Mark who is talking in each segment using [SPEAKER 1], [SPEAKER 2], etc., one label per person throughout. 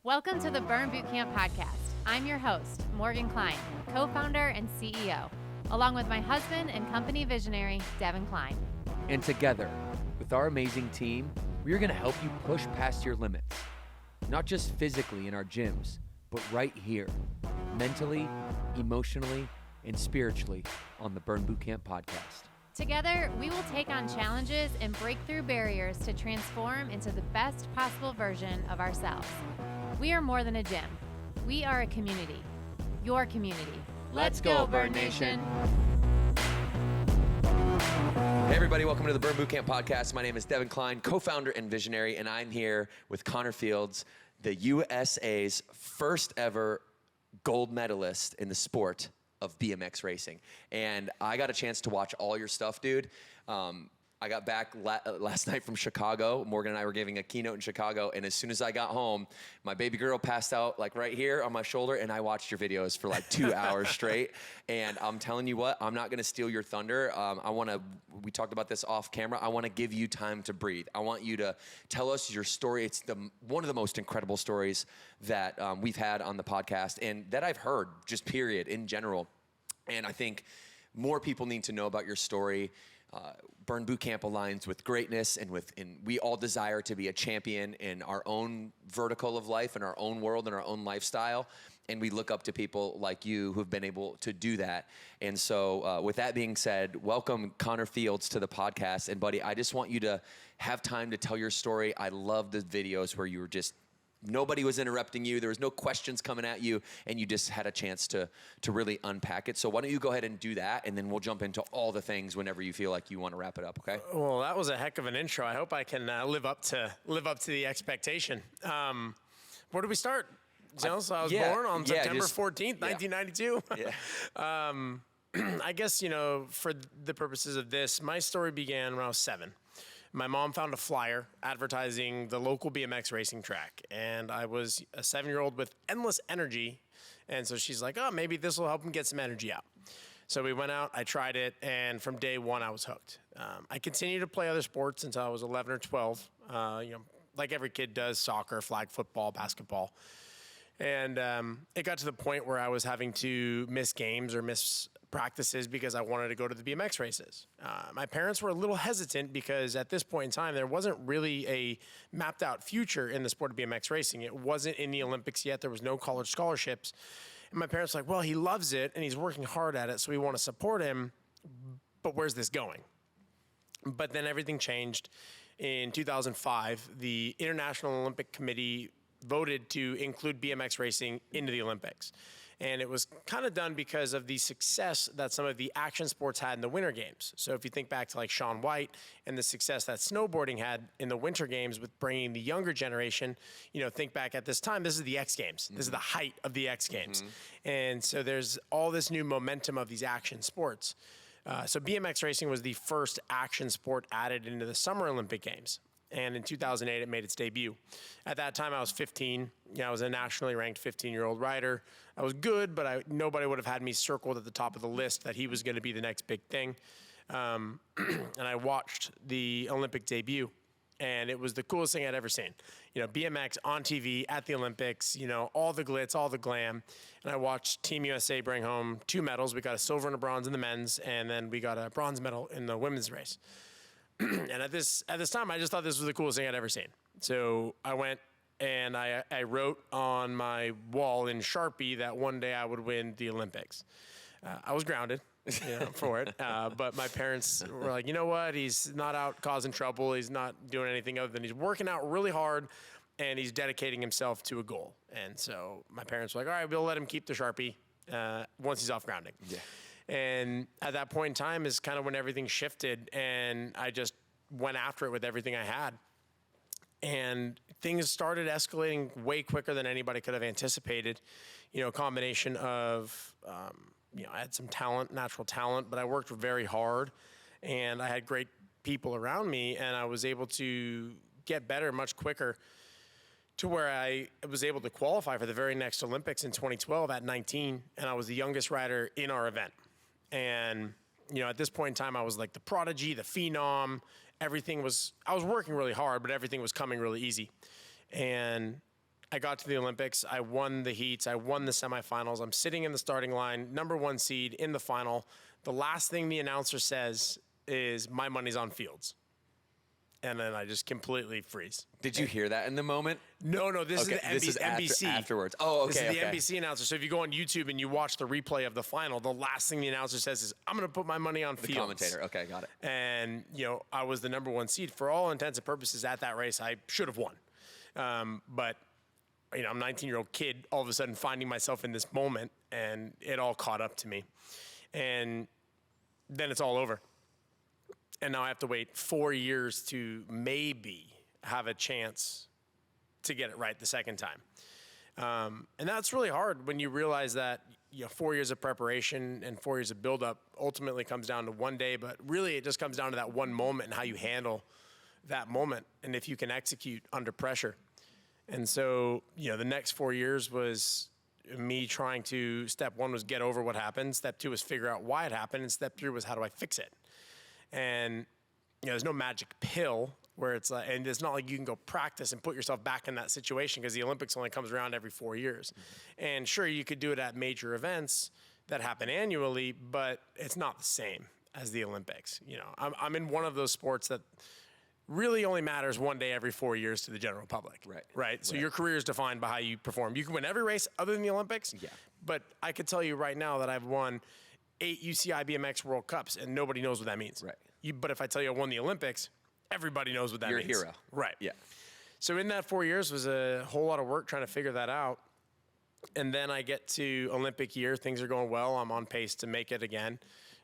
[SPEAKER 1] Welcome to the Burn Bootcamp podcast. I'm your host, Morgan Klein, co-founder and CEO, along with my husband and company visionary, Devin Klein.
[SPEAKER 2] And together, with our amazing team, we are going to help you push past your limits, not just physically in our gyms, but right here, mentally, emotionally, and spiritually on the Burn Bootcamp podcast.
[SPEAKER 1] Together, we will take on challenges and break through barriers to transform into the best possible version of ourselves. We are more than a gym. We are a community. Your community. Let's go, Burn Nation.
[SPEAKER 2] Hey everybody, welcome to the Burn Bootcamp podcast. My name is Devin Klein, co-founder and visionary, and I'm here with Connor Fields, the USA's first ever gold medalist in the sport of BMX racing. And I got a chance to watch all your stuff, dude. I got back last night from Chicago. Morgan and I were giving a keynote in Chicago, and as soon as I got home, my baby girl passed out like right here on my shoulder, and I watched your videos for like 2 hours straight. And I'm telling you what, I'm not gonna steal your thunder. We talked about this off camera. I wanna give you time to breathe. I want you to tell us your story. It's one of the most incredible stories that we've had on the podcast and that I've heard, just period, in general. And I think more people need to know about your story. Burn Bootcamp aligns with greatness, and we all desire to be a champion in our own vertical of life, in our own world, in our own lifestyle. And we look up to people like you who've been able to do that. And so with that being said, welcome Connor Fields to the podcast. And buddy, I just want you to have time to tell your story. I love the videos where you were just, nobody was interrupting you. There was no questions coming at you, and you just had a chance to really unpack it. So why don't you go ahead and do that, and then we'll jump into all the things whenever you feel like you want to wrap it up, okay?
[SPEAKER 3] Well, that was a heck of an intro. I hope I can live up to the expectation. Where do we start? So I was born on September 14th, 1992. Yeah. I guess, for the purposes of this, my story began when I was 7. My mom found a flyer advertising the local BMX racing track, and I was a 7-year-old with endless energy, and so she's like, oh, maybe this will help him get some energy out. So we went out, I tried it, and from day one, I was hooked. I continued to play other sports until I was 11 or 12, like every kid does, soccer, flag football, basketball. And it got to the point where I was having to miss games or miss practices because I wanted to go to the BMX races. My parents were a little hesitant because at this point in time, there wasn't really a mapped out future in the sport of BMX racing. It wasn't in the Olympics yet. There was no college scholarships. And my parents were like, well, he loves it and he's working hard at it, so we want to support him, but where's this going? But then everything changed. In 2005, the International Olympic Committee voted to include BMX racing into the Olympics. And it was kind of done because of the success that some of the action sports had in the Winter Games. So if you think back to like Shaun White and the success that snowboarding had in the Winter Games with bringing the younger generation, think back at this time, this is the X Games. Mm-hmm. This is the height of the X Games. Mm-hmm. And so there's all this new momentum of these action sports. So BMX racing was the first action sport added into the Summer Olympic Games. And in 2008, it made its debut. At that time, I was 15. I was a nationally ranked 15-year-old rider. I was good, but nobody would have had me circled at the top of the list that he was going to be the next big thing. And I watched the Olympic debut, and it was the coolest thing I'd ever seen. BMX on TV at the Olympics, all the glitz, all the glam. And I watched Team USA bring home 2 medals. We got a silver and a bronze in the men's, and then we got a bronze medal in the women's race. And at this time, I just thought this was the coolest thing I'd ever seen. So I went and I wrote on my wall in Sharpie that one day I would win the Olympics. I was grounded, for it. But my parents were like, you know what? He's not out causing trouble. He's not doing anything other than he's working out really hard and he's dedicating himself to a goal. And so my parents were like, all right, we'll let him keep the Sharpie once he's off grounding. Yeah. And at that point in time is kind of when everything shifted, and I just went after it with everything I had. And things started escalating way quicker than anybody could have anticipated. A combination of, I had some talent, natural talent, but I worked very hard, and I had great people around me, and I was able to get better much quicker to where I was able to qualify for the very next Olympics in 2012 at 19, and I was the youngest rider in our event. And, at this point in time, I was like the prodigy, the phenom. I was working really hard, but everything was coming really easy. And I got to the Olympics. I won the heats. I won the semifinals. I'm sitting in the starting line, number 1 seed in the final. The last thing the announcer says is, "My money's on Fields." And then I just completely freeze.
[SPEAKER 2] Did you hear that in the moment?
[SPEAKER 3] No, this is the NBC.
[SPEAKER 2] Afterwards. Oh, okay.
[SPEAKER 3] This is the NBC announcer. So if you go on YouTube and you watch the replay of the final, the last thing the announcer says is, "I'm going to put my money on Fields."
[SPEAKER 2] The commentator. Okay, got it.
[SPEAKER 3] And, I was the number 1 seed. For all intents and purposes at that race, I should have won. But, I'm a 19-year-old kid all of a sudden finding myself in this moment, and it all caught up to me. And then it's all over. And now I have to wait 4 years to maybe have a chance to get it right the second time. And that's really hard when you realize that 4 years of preparation and 4 years of buildup ultimately comes down to one day, but really it just comes down to that one moment and how you handle that moment and if you can execute under pressure. And so, the next 4 years was me trying to, step 1 was get over what happened. Step 2 was figure out why it happened. And step 3 was how do I fix it? And, there's no magic pill where it's like, and it's not like you can go practice and put yourself back in that situation because the Olympics only comes around every 4 years. Mm-hmm. And sure, you could do it at major events that happen annually, but it's not the same as the Olympics. I'm in one of those sports that really only matters one day every 4 years to the general public. Right. So your career is defined by how you perform. You can win every race other than the Olympics. Yeah. But I could tell you right now that I've won 8 UCI BMX World Cups, and nobody knows what that means. Right. But if I tell you I won the Olympics, everybody knows what that means.
[SPEAKER 2] You're a hero.
[SPEAKER 3] Right.
[SPEAKER 2] Yeah.
[SPEAKER 3] So in that 4 years was a whole lot of work trying to figure that out. And then I get to Olympic year. Things are going well. I'm on pace to make it again.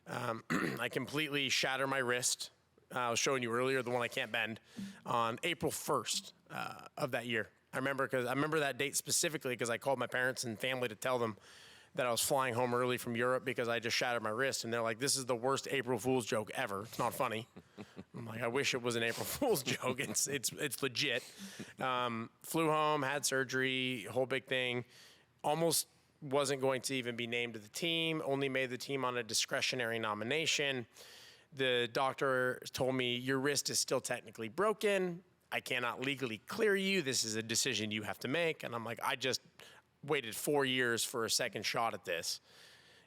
[SPEAKER 3] I completely shatter my wrist. I was showing you earlier, the one I can't bend, on April 1st of that year. I remember that date specifically because I called my parents and family to tell them that I was flying home early from Europe because I just shattered my wrist. And they're like, "This is the worst April Fool's joke ever. It's not funny." I'm like, "I wish it was an April Fool's joke. It's legit." Flew home, had surgery, whole big thing. Almost wasn't going to even be named to the team. Only made the team on a discretionary nomination. The doctor told me, "Your wrist is still technically broken. I cannot legally clear you. This is a decision you have to make." And I'm like, I just waited 4 years for a second shot at this.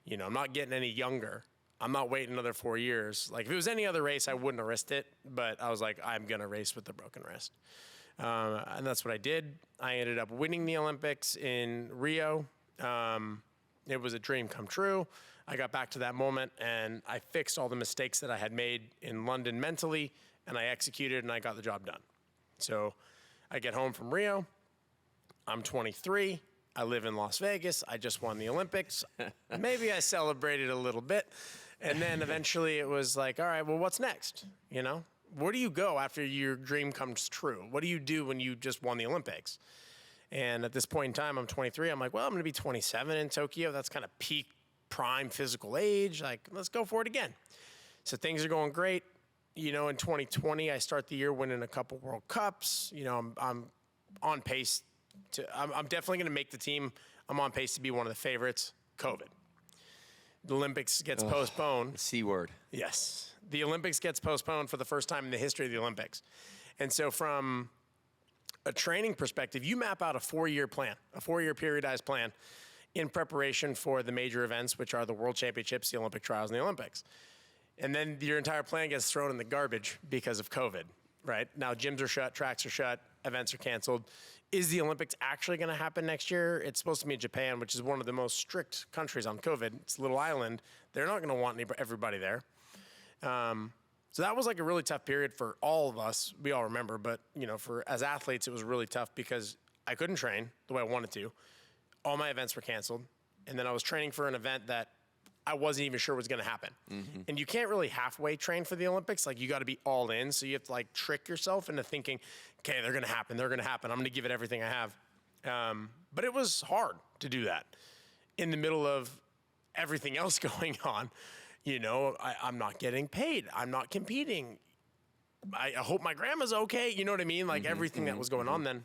[SPEAKER 3] I'm not getting any younger. I'm not waiting another 4 years. Like if it was any other race, I wouldn't have risked it. But I was like, I'm going to race with the broken wrist. And that's what I did. I ended up winning the Olympics in Rio. It was a dream come true. I got back to that moment and I fixed all the mistakes that I had made in London mentally, and I executed and I got the job done. So I get home from Rio. I'm 23. I live in Las Vegas. I just won the Olympics. Maybe I celebrated a little bit. And then eventually it was like, all right, well, what's next? Where do you go after your dream comes true? What do you do when you just won the Olympics? And at this point in time, I'm 23. I'm like, well, I'm going to be 27 in Tokyo. That's kind of peak prime physical age. Like, let's go for it again. So things are going great. In 2020, I start the year winning a couple World Cups. I'm on pace I'm definitely going to make the team. I'm on pace to be one of the favorites. COVID. The Olympics gets postponed.
[SPEAKER 2] The C word.
[SPEAKER 3] Yes. The Olympics gets postponed for the first time in the history of the Olympics. And so from a training perspective, you map out a 4-year plan, a 4-year periodized plan in preparation for the major events, which are the World Championships, the Olympic trials, and the Olympics. And then your entire plan gets thrown in the garbage because of COVID, right? Now gyms are shut, tracks are shut, events are canceled. Is the Olympics actually going to happen next year? It's supposed to be in Japan, which is one of the most strict countries on COVID. It's a little island. They're not going to want everybody there. So that was like a really tough period for all of us. We all remember, but as athletes, it was really tough because I couldn't train the way I wanted to. All my events were canceled. And then I was training for an event that I wasn't even sure was going to happen. Mm-hmm. And you can't really halfway train for the Olympics. Like you got to be all in. So you have to trick yourself into thinking, okay, they're going to happen. They're going to happen. I'm going to give it everything I have. But it was hard to do that in the middle of everything else going on. I'm not getting paid. I'm not competing. I hope my grandma's okay. You know what I mean? Like everything that was going on then.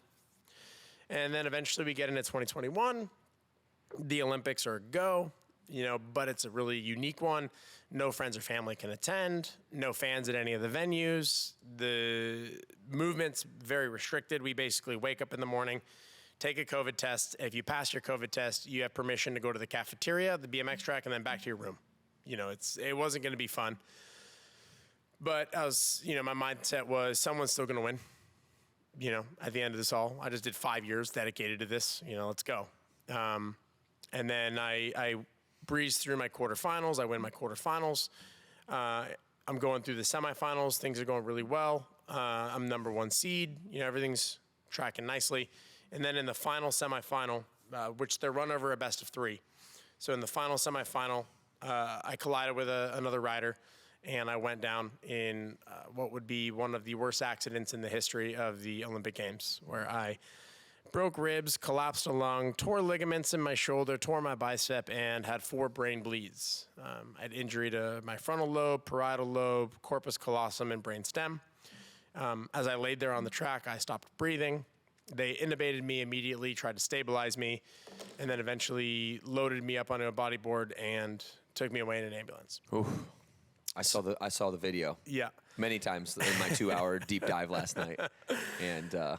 [SPEAKER 3] And then eventually we get into 2021. The Olympics are a go. But it's a really unique one. No friends or family can attend. No fans at any of the venues. The movement's very restricted. We basically wake up in the morning, take a COVID test. If you pass your COVID test, you have permission to go to the cafeteria, the BMX track, and then back to your room. It wasn't going to be fun. But my mindset was someone's still going to win. At the end of this all, I just did 5 years dedicated to this. Let's go. And then I breezed through my quarterfinals. I win my quarterfinals. I'm going through the semifinals. Things are going really well. I'm number 1 seed. Everything's tracking nicely. And then in the final semifinal, which they're run over a best of 3. So in the final semifinal, I collided with another rider, and I went down in what would be one of the worst accidents in the history of the Olympic Games, where I broke ribs, collapsed a lung, tore ligaments in my shoulder, tore my bicep, and had 4 brain bleeds. I had injury to my frontal lobe, parietal lobe, corpus callosum, and brain stem. As I laid there on the track, I stopped breathing. They intubated me immediately, tried to stabilize me, and then eventually loaded me up onto a bodyboard and took me away in an ambulance.
[SPEAKER 2] Oof. I saw the video.
[SPEAKER 3] Yeah.
[SPEAKER 2] Many times in my 2-hour deep dive last night. And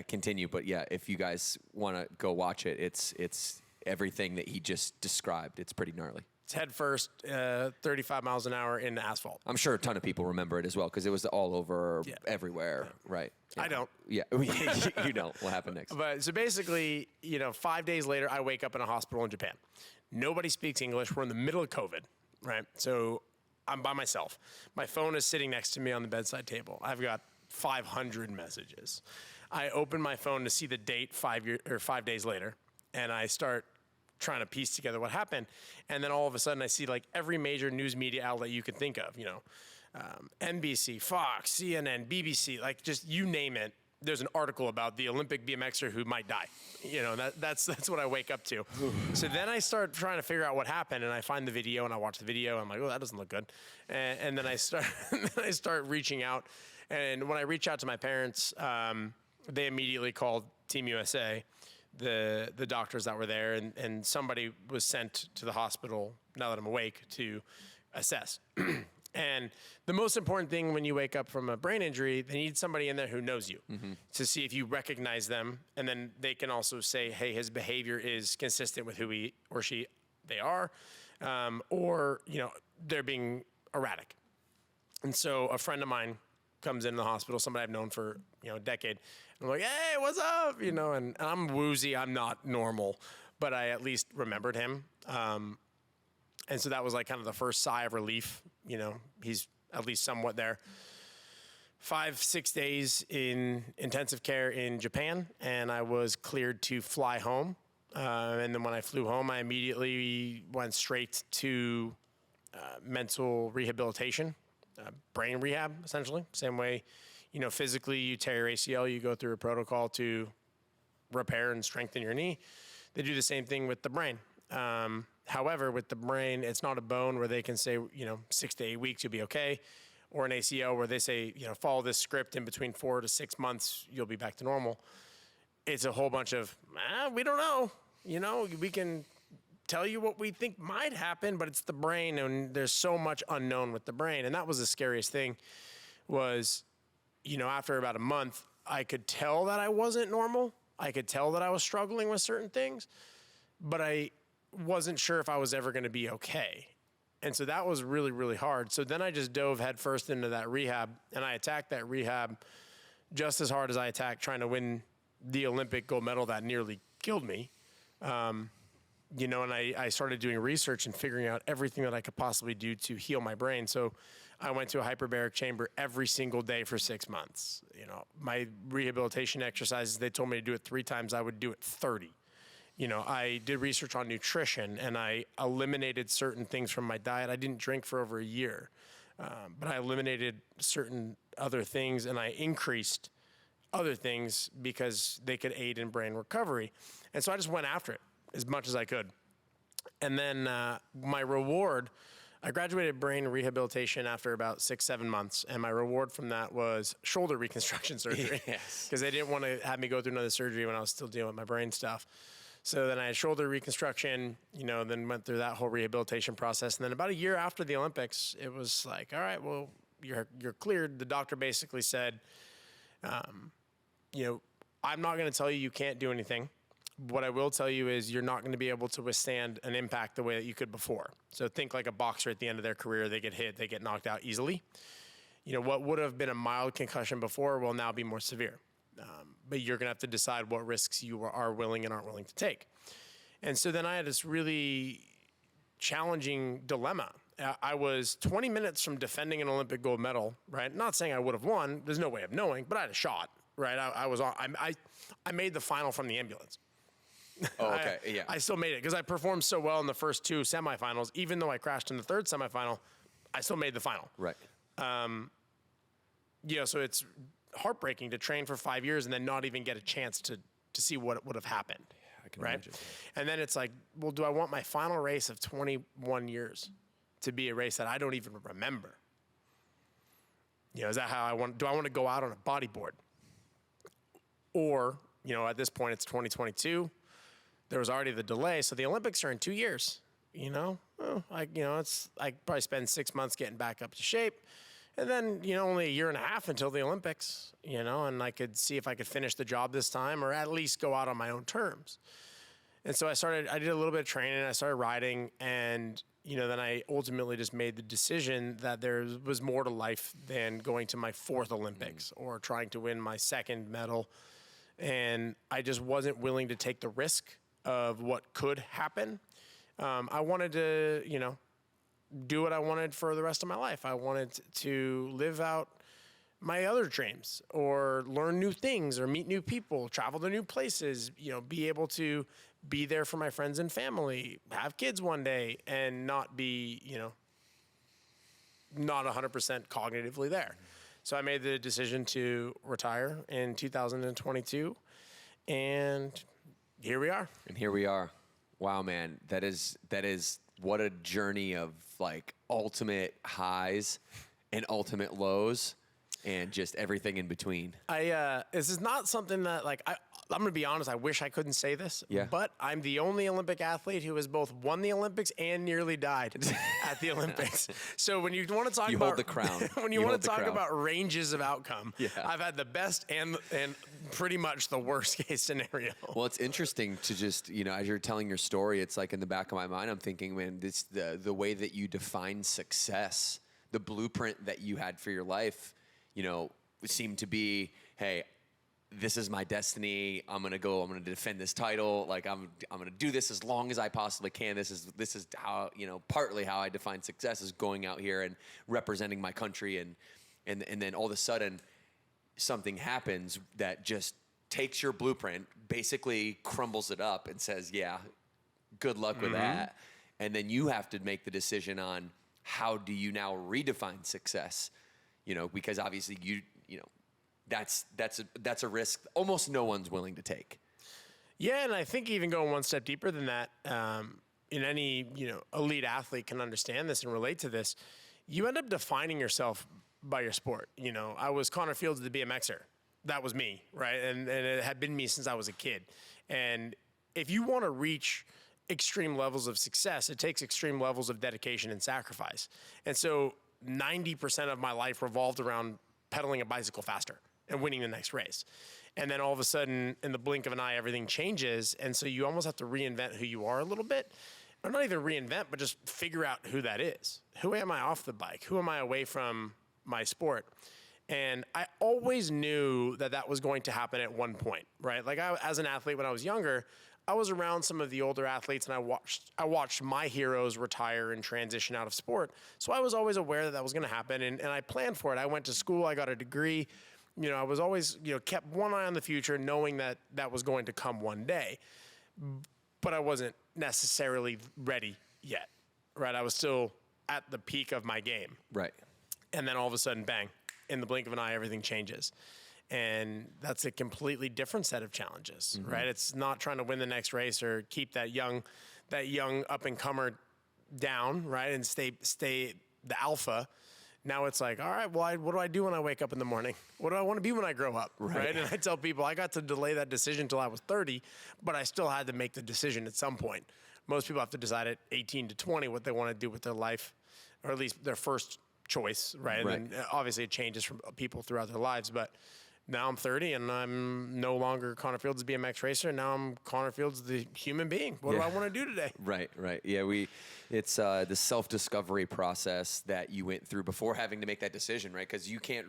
[SPEAKER 2] continue. But yeah, if you guys want to go watch it, it's everything that he just described. It's pretty gnarly.
[SPEAKER 3] It's head first, 35 miles an hour in asphalt.
[SPEAKER 2] I'm sure a ton of people remember it as well because it was all over everywhere, right? Yeah.
[SPEAKER 3] I don't.
[SPEAKER 2] Yeah, you don't. What happened next?
[SPEAKER 3] But so basically, 5 days later, I wake up in a hospital in Japan. Nobody speaks English. We're in the middle of COVID, right? So I'm by myself. My phone is sitting next to me on the bedside table. I've got 500 messages. I open my phone to see the date 5 days later, and I start trying to piece together what happened. And then all of a sudden I see like every major news media outlet you could think of, NBC, Fox, CNN, BBC, like just you name it. There's an article about the Olympic BMXer who might die. That's what I wake up to. So then I start trying to figure out what happened, and I find the video and I watch the video. I'm like, oh, that doesn't look good. And then I start reaching out. And when I reach out to my parents, they immediately called Team USA, the doctors that were there, and somebody was sent to the hospital, now that I'm awake, to assess. And the most important thing when you wake up from a brain injury, they need somebody in there who knows you to see if you recognize them. And then they can also say, hey, his behavior is consistent with who he or she they are, or, they're being erratic. And so a friend of mine comes into the hospital, somebody I've known for, a decade. And I'm like, hey, what's up? And I'm woozy. I'm not normal, but I at least remembered him. And so that was like kind of the first sigh of relief. He's at least somewhat there. 5-6 days in intensive care in Japan, and I was cleared to fly home. And then when I flew home, I immediately went straight to mental rehabilitation, brain rehab, essentially. Same way, physically you tear your ACL, you go through a protocol to repair and strengthen your knee. They do the same thing with the brain. However, with the brain, it's not a bone where they can say, 6 to 8 weeks, you'll be okay. Or an ACL where they say, follow this script in between 4 to 6 months, you'll be back to normal. It's a whole bunch of, we don't know. We can tell you what we think might happen, but it's the brain, and there's so much unknown with the brain. And that was the scariest thing was, after about a month, I could tell that I wasn't normal. I could tell that I was struggling with certain things, but I wasn't sure if I was ever going to be okay. And so that was really, really hard. So then I just dove headfirst into that rehab, and I attacked that rehab just as hard as I attacked trying to win the Olympic gold medal that nearly killed me. And I started doing research and figuring out everything that I could possibly do to heal my brain. So I went to a hyperbaric chamber every single day for 6 months. My rehabilitation exercises, they told me to do it 3 times. I would do it 30. I did research on nutrition, and I eliminated certain things from my diet. I didn't drink for over a year, but I eliminated certain other things, and I increased other things because they could aid in brain recovery. And so I just went after it as much as I could. And then my reward, I graduated brain rehabilitation after about 6-7 months, and my reward from that was shoulder reconstruction surgery.
[SPEAKER 2] Yes.
[SPEAKER 3] Because they didn't want to have me go through another surgery when I was still dealing with my brain stuff. So then I had shoulder reconstruction, then went through that whole rehabilitation process. And then about a year after the Olympics, it was like, all right, well, you're cleared. The doctor basically said, I'm not going to tell you can't do anything. What I will tell you is you're not going to be able to withstand an impact the way that you could before. So think like a boxer at the end of their career. They get hit, they get knocked out easily. You know, what would have been a mild concussion before will now be more severe. But you're going to have to decide what risks you are willing and aren't willing to take. And so then I had this really challenging dilemma. I was 20 minutes from defending an Olympic gold medal, right? Not saying I would have won. There's no way of knowing, but I had a shot, right? I made the final from the ambulance.
[SPEAKER 2] Oh, okay. Yeah.
[SPEAKER 3] I still made it because I performed so well in the first 2 semifinals. Even though I crashed in the 3rd semifinal, I still made the final.
[SPEAKER 2] Right.
[SPEAKER 3] So it's heartbreaking to train for 5 years and then not even get a chance to see what would have happened.
[SPEAKER 2] I can imagine.
[SPEAKER 3] And then it's like, well, do I want my final race of 21 years to be a race that I don't even remember? You know, is that how I want? Do I want to go out on a bodyboard? Or, you know, at this point it's 2022. There was already the delay, so the Olympics are in 2 years. You know, I probably spend 6 months getting back up to shape. And then, you know, only a year and a half until the Olympics, you know, and I could see if I could finish the job this time or at least go out on my own terms. And so I did a little bit of training, I started riding, and, you know, then I ultimately just made the decision that there was more to life than going to my 4th Olympics or trying to win my 2nd medal. And I just wasn't willing to take the risk of what could happen. I wanted to, you know, do what I wanted for the rest of my life. I wanted to live out my other dreams or learn new things or meet new people, travel to new places, you know, be able to be there for my friends and family, have kids one day and not be, you know, not 100% cognitively there. So I made the decision to retire in 2022 and here we are.
[SPEAKER 2] And here we are. Wow, man. That is what a journey of like ultimate highs and ultimate lows and just everything in between.
[SPEAKER 3] This is not something that like, I'm going to be honest. I wish I couldn't say this, but I'm the only Olympic athlete who has both won the Olympics and nearly died at the Olympics. So when you want to talk about
[SPEAKER 2] hold the crown,
[SPEAKER 3] when you want to talk about ranges of outcome, I've had the best and pretty much the worst case scenario.
[SPEAKER 2] Well, it's interesting to just, you know, as you're telling your story, it's like in the back of my mind, I'm thinking, man, this the way that you define success, the blueprint that you had for your life, you know, seemed to be, hey, this is my destiny. I'm gonna defend this title. Like I'm gonna do this as long as I possibly can. This is how, you know, partly how I define success is going out here and representing my country and then all of a sudden something happens that just takes your blueprint, basically crumbles it up and says, yeah, good luck with that. And then you have to make the decision on how do you now redefine success, you know, because obviously you know, that's a risk almost no one's willing to take.
[SPEAKER 3] Yeah, and I think even going one step deeper than that, in any, you know, elite athlete can understand this and relate to this. You end up defining yourself by your sport. You know, I was Connor Fields, the BMXer. That was me, right? And it had been me since I was a kid. And if you want to reach extreme levels of success, it takes extreme levels of dedication and sacrifice. And so 90% of my life revolved around pedaling a bicycle faster and winning the next race. And then all of a sudden, in the blink of an eye, everything changes. And so you almost have to reinvent who you are a little bit. Or not even reinvent, but just figure out who that is. Who am I off the bike? Who am I away from my sport? And I always knew that that was going to happen at one point, right? Like as an athlete, when I was younger, I was around some of the older athletes and I watched my heroes retire and transition out of sport. So I was always aware that that was going to happen and I planned for it. I went to school, I got a degree. You know, I was always, you know, kept one eye on the future, knowing that that was going to come one day. But I wasn't necessarily ready yet, right? I was still at the peak of my game.
[SPEAKER 2] Right.
[SPEAKER 3] And then all of a sudden, bang, in the blink of an eye, everything changes. And that's a completely different set of challenges, right? It's not trying to win the next race or keep that young up-and-comer down, right? And stay the alpha. Now it's like, all right, well, what do I do when I wake up in the morning? What do I want to be when I grow up, right? And I tell people I got to delay that decision until I was 30, but I still had to make the decision at some point. Most people have to decide at 18 to 20 what they want to do with their life, or at least their first choice, right? And obviously it changes from people throughout their lives, but now I'm 30 and I'm no longer Connor Fields' BMX racer. Now I'm Connor Fields, the human being. What do I want to do today?
[SPEAKER 2] Right. Yeah, it's the self-discovery process that you went through before having to make that decision, right? Because you can't,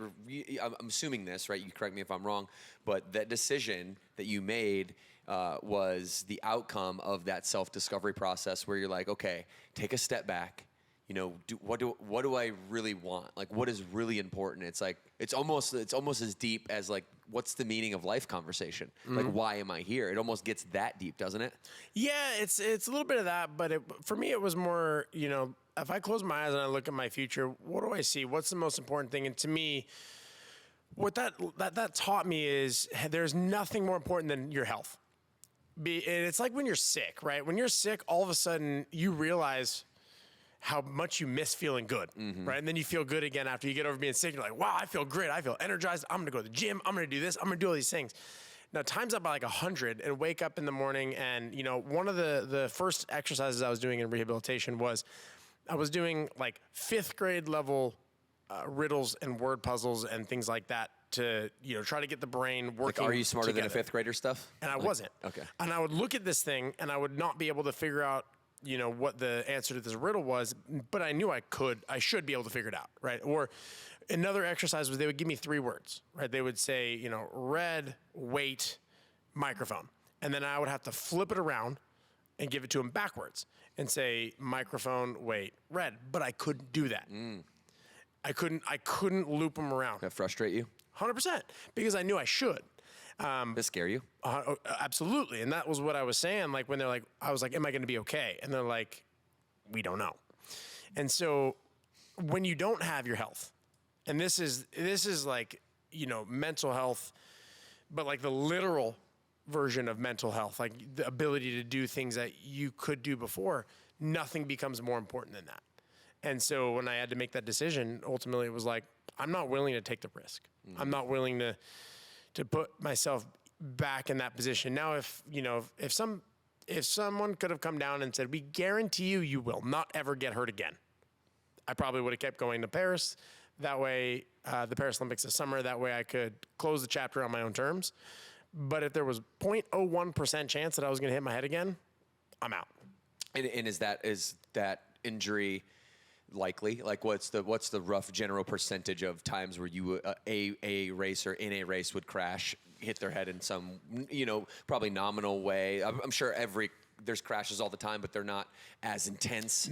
[SPEAKER 2] I'm assuming this, right? You correct me if I'm wrong, but that decision that you made was the outcome of that self-discovery process where you're like, okay, take a step back. You know, what do I really want? Like, what is really important? It's like it's almost as deep as like, what's the meaning of life conversation? Like, why am I here? It almost gets that deep, doesn't it?
[SPEAKER 3] Yeah, it's a little bit of that, but for me, it was more, you know, if I close my eyes and I look at my future, what do I see? What's the most important thing? And to me, what that taught me is there's nothing more important than your health. And it's like when you're sick, right? When you're sick, all of a sudden you realize how much you miss feeling good, right? And then you feel good again after you get over being sick. You're like, wow, I feel great. I feel energized. I'm gonna go to the gym. I'm gonna do this. I'm gonna do all these things. Now, time's up by like 100 and wake up in the morning and, you know, one of the first exercises I was doing in rehabilitation was I was doing like 5th grade level riddles and word puzzles and things like that to, you know, try to get the brain working.
[SPEAKER 2] Like, are you smarter
[SPEAKER 3] together.
[SPEAKER 2] than a 5th grader stuff?
[SPEAKER 3] And I wasn't.
[SPEAKER 2] Okay.
[SPEAKER 3] And I would look at this thing and I would not be able to figure out, you know, what the answer to this riddle was, but I knew I should be able to figure it out, right? Or another exercise was they would give me 3 words, right? They would say, you know, red, weight, microphone. And then I would have to flip it around and give it to them backwards and say microphone, weight, red. But I couldn't do that. I couldn't loop them around.
[SPEAKER 2] That frustrate you?
[SPEAKER 3] 100%, because I knew I should.
[SPEAKER 2] Does that scare you?
[SPEAKER 3] Absolutely. And that was what I was saying. Like when they're like, I was like, am I going to be okay? And they're like, we don't know. And so when you don't have your health, and this is like, you know, mental health, but like the literal version of mental health, like the ability to do things that you could do before, nothing becomes more important than that. And so when I had to make that decision, ultimately it was like, I'm not willing to take the risk. I'm not willing to put myself back in that position. Now, if someone could have come down and said, we guarantee you will not ever get hurt again, I probably would have kept going to Paris. That way, the Paris Olympics this summer, that way I could close the chapter on my own terms. But if there was 0.01% chance that I was going to hit my head again, I'm out.
[SPEAKER 2] And is that injury likely? Like, what's the rough general percentage of times where you a racer in a race would crash, hit their head in some, you know, probably nominal way? I'm sure there's crashes all the time, but they're not as intense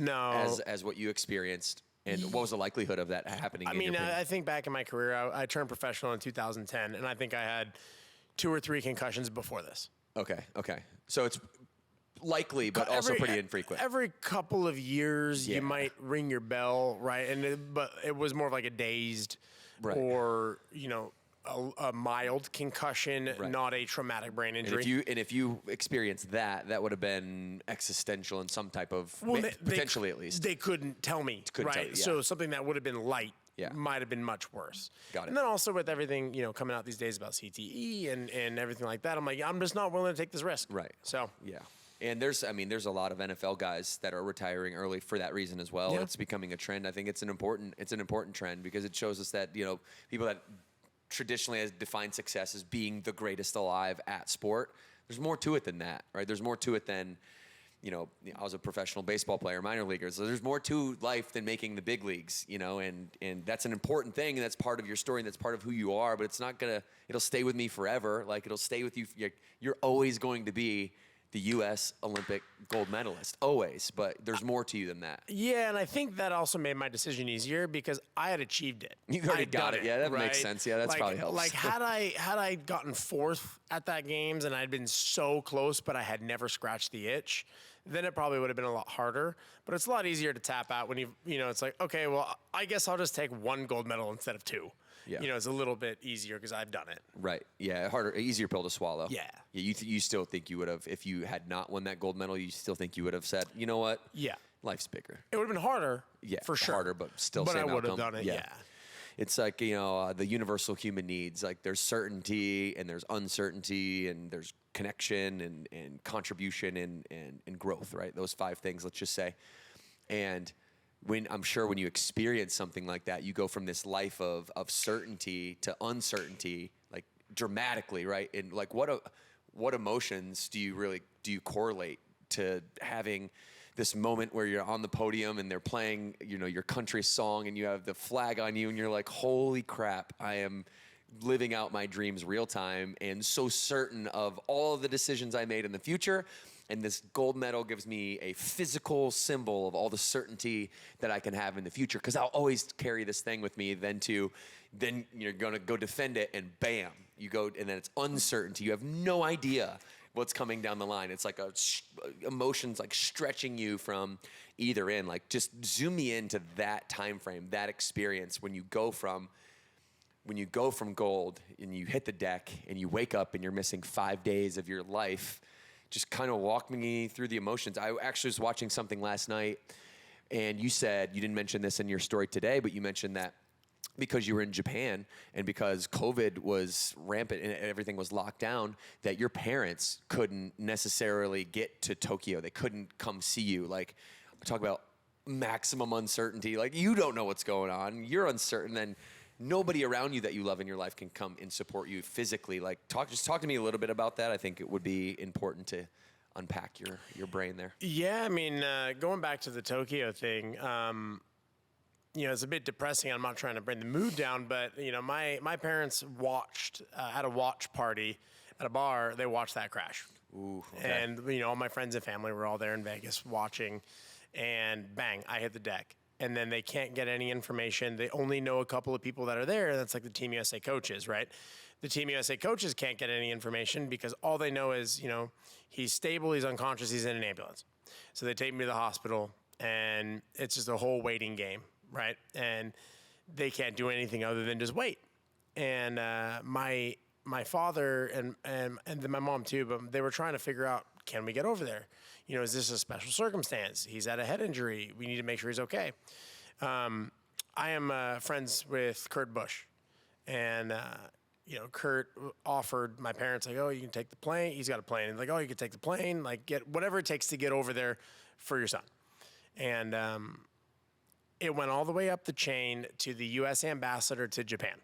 [SPEAKER 2] as what you experienced. And what was the likelihood of that happening?
[SPEAKER 3] I mean, I think back in my career, I turned professional in 2010, and I think I had 2 or 3 concussions before this.
[SPEAKER 2] Okay. So it's likely, but also pretty infrequent.
[SPEAKER 3] Every couple of years, you might ring your bell, right? But it was more of like a dazed, or, you know, a mild concussion, not a traumatic brain injury.
[SPEAKER 2] And if you experienced that would have been existential in some type of, potentially at least.
[SPEAKER 3] They couldn't tell me, right? So something that would have been light might have been much worse.
[SPEAKER 2] Got it.
[SPEAKER 3] And then also with everything, you know, coming out these days about CTE and everything like that, I'm like, I'm just not willing to take this risk.
[SPEAKER 2] Right.
[SPEAKER 3] So.
[SPEAKER 2] Yeah. And there's a lot of NFL guys that are retiring early for that reason as well. Yeah. It's becoming a trend. I think it's an important trend because it shows us that, you know, people that traditionally has defined success as being the greatest alive at sport, there's more to it than that, right? There's more to it than, you know, I was a professional baseball player, minor leaguer, so there's more to life than making the big leagues, you know, and that's an important thing, and that's part of your story, and that's part of who you are, but it'll stay with me forever. Like, it'll stay with you. You're always going to be the U.S. Olympic gold medalist, always, but there's more to you than that.
[SPEAKER 3] Yeah, and I think that also made my decision easier because I had achieved it.
[SPEAKER 2] You already got it. Yeah, that makes sense. Yeah, that's probably helps.
[SPEAKER 3] Like, had I gotten 4th at that games and I'd been so close, but I had never scratched the itch, then it probably would have been a lot harder. But it's a lot easier to tap out when you know, it's like, okay, well, I guess I'll just take 1 gold medal instead of 2. Yeah. You know, it's a little bit easier because I've done it.
[SPEAKER 2] Right. Yeah. Easier pill to swallow.
[SPEAKER 3] Yeah.
[SPEAKER 2] Yeah. You still think you would have, if you had not won that gold medal, you still think you would have said, you know what?
[SPEAKER 3] Yeah.
[SPEAKER 2] Life's bigger.
[SPEAKER 3] It would have been harder. Yeah. For sure.
[SPEAKER 2] Harder, but still
[SPEAKER 3] same
[SPEAKER 2] outcome.
[SPEAKER 3] I would have done it. Yeah.
[SPEAKER 2] It's like, you know, the universal human needs. Like, there's certainty and there's uncertainty and there's connection and contribution and growth, right? Those 5 things, let's just say. And when you experience something like that, you go from this life of certainty to uncertainty, like dramatically, right? And like, what emotions do you correlate to having this moment where you're on the podium and they're playing, your country song and you have the flag on you and you're like, holy crap, I am living out my dreams real time and so certain of all of the decisions I made in the future. And this gold medal gives me a physical symbol of all the certainty that I can have in the future. Because I'll always carry this thing with me. Then you're going to go defend it, and bam, you go, and then it's uncertainty. You have no idea what's coming down the line. It's like emotions like stretching you from either end. Like, just zoom me into that time frame, that experience when you go from gold and you hit the deck and you wake up and you're missing 5 days of your life. Just kind of walk me through the emotions. I actually was watching something last night, and you said, you didn't mention this in your story today, but you mentioned that because you were in Japan and because COVID was rampant and everything was locked down, that your parents couldn't necessarily get to Tokyo. They couldn't come see you. Like, talk about maximum uncertainty. Like, you don't know what's going on. You're uncertain, and nobody around you that you love in your life can come and support you physically. Like, just talk to me a little bit about that. I think it would be important to unpack your brain there.
[SPEAKER 3] Yeah, I mean, going back to the Tokyo thing, it's a bit depressing. I'm not trying to bring the mood down, but my parents watched at a watch party at a bar. They watched that crash.
[SPEAKER 2] Ooh, okay.
[SPEAKER 3] And all my friends and family were all there in Vegas watching, and bang, I hit the deck. And then they can't get any information. They only know a couple of people that are there. That's like the Team USA coaches, right? The Team USA coaches can't get any information because all they know is, he's stable, he's unconscious, he's in an ambulance. So they take me to the hospital, and it's just a whole waiting game, right? And they can't do anything other than just wait. And my father and then my mom too, but they were trying to figure out, can we get over there? Is this a special circumstance? He's had a head injury. We need to make sure he's okay. I am friends with Kurt Busch, and Kurt offered my parents, like, oh, you can take the plane. He's got a plane. And like, oh, you can take the plane. Like, get whatever it takes to get over there for your son. And it went all the way up the chain to the U.S. ambassador to Japan.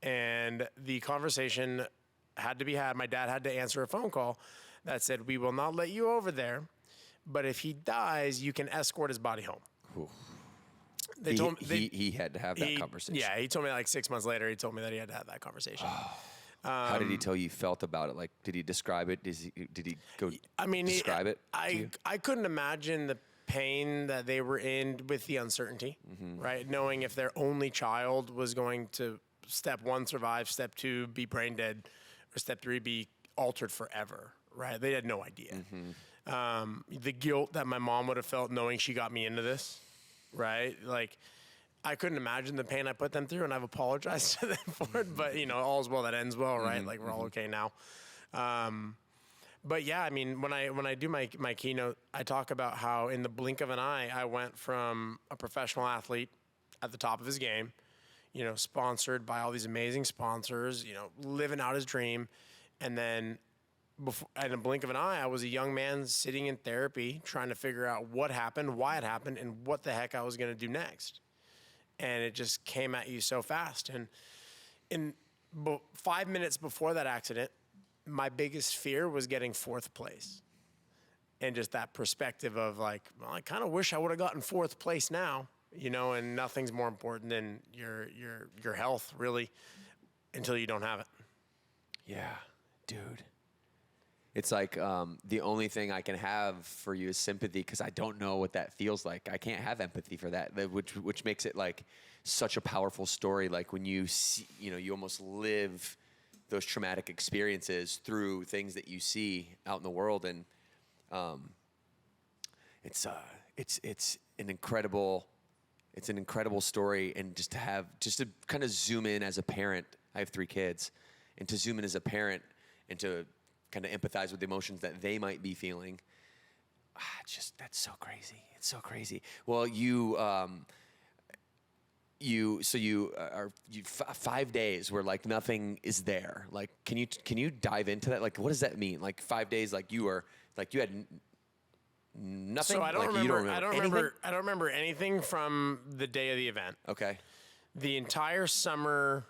[SPEAKER 3] And the conversation had to be had. My dad had to answer a phone call that said, we will not let you over there, but if he dies, you can escort his body home.
[SPEAKER 2] Ooh. He had to have that conversation.
[SPEAKER 3] Yeah, he told me like 6 months later, he told me that he had to have that conversation.
[SPEAKER 2] How did he tell you felt about it? Like, did he describe it? Did he go describe it?
[SPEAKER 3] I couldn't imagine the pain that they were in with the uncertainty, right? Knowing if their only child was going to, step 1, survive, step 2, be brain dead, or step 3, be altered forever, right? They had no idea. The guilt that my mom would have felt knowing she got me into this, right? Like, I couldn't imagine the pain I put them through, and I've apologized to them for it, but, all's well that ends well, right? Like, we're all okay now. But yeah, I mean, when I do my keynote, I talk about how in the blink of an eye, I went from a professional athlete at the top of his game, sponsored by all these amazing sponsors, living out his dream. And then in a blink of an eye, I was a young man sitting in therapy, trying to figure out what happened, why it happened, and what the heck I was going to do next. And it just came at you so fast. And in 5 minutes before that accident, my biggest fear was getting 4th place. And just that perspective of like, well, I kind of wish I would have gotten 4th place now, and nothing's more important than your health, really, until you don't have it.
[SPEAKER 2] Yeah, dude. It's like the only thing I can have for you is sympathy, because I don't know what that feels like. I can't have empathy for that, which makes it like such a powerful story. Like when you see, you almost live those traumatic experiences through things that you see out in the world, and it's an incredible story. And just to kind of zoom in as a parent, I have 3 kids, and to zoom in as a parent and to kind of empathize with the emotions that they might be feeling. That's so crazy. It's so crazy. Well, you 5 days where like nothing is there. Like, can you dive into that? Like, what does that mean? Like 5 days, like you had nothing.
[SPEAKER 3] So I don't
[SPEAKER 2] like,
[SPEAKER 3] remember.
[SPEAKER 2] I
[SPEAKER 3] don't remember anything from the day of the event.
[SPEAKER 2] Okay.
[SPEAKER 3] The entire summer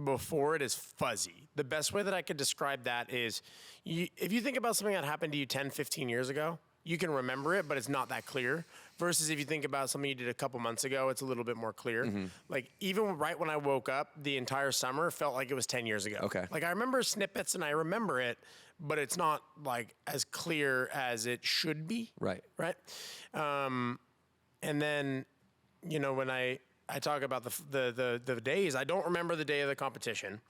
[SPEAKER 3] before it is fuzzy. The best way that I could describe that is if you think about something that happened to you 10, 15 years ago, you can remember it, but it's not that clear. Versus if you think about something you did a couple months ago, it's a little bit more clear. Like even right when I woke up, the entire summer felt like it was 10 years ago.
[SPEAKER 2] Okay.
[SPEAKER 3] Like I remember snippets and I remember it, but it's not like as clear as it should be.
[SPEAKER 2] Right.
[SPEAKER 3] Right. And then, you know, when I talk about the days, I don't remember the day of the competition.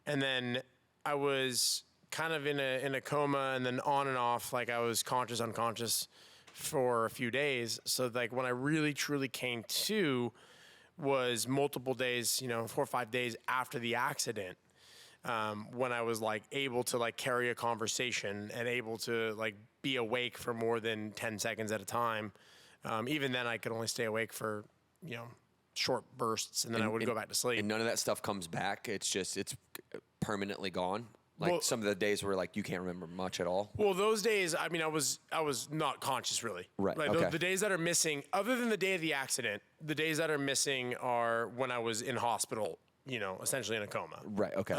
[SPEAKER 3] And then I was kind of in a coma and then on and off, like I was conscious, unconscious for a few days. So like when I really truly came to was multiple days, you know, 4 or 5 days after the accident, when I was like able to like carry a conversation and able to like be awake for more than 10 seconds at a time. Even then I could only stay awake for, you know, short bursts and then I would go back to sleep.
[SPEAKER 2] And none of that stuff comes back. It's permanently gone. Like some of the days where like you can't remember much at all.
[SPEAKER 3] Well, those days, I mean, I was not conscious really.
[SPEAKER 2] Right.
[SPEAKER 3] Like
[SPEAKER 2] okay.
[SPEAKER 3] the days that are missing, other than the day of the accident, the days that are missing are when I was in hospital, you know, essentially in a coma.
[SPEAKER 2] Right. Okay.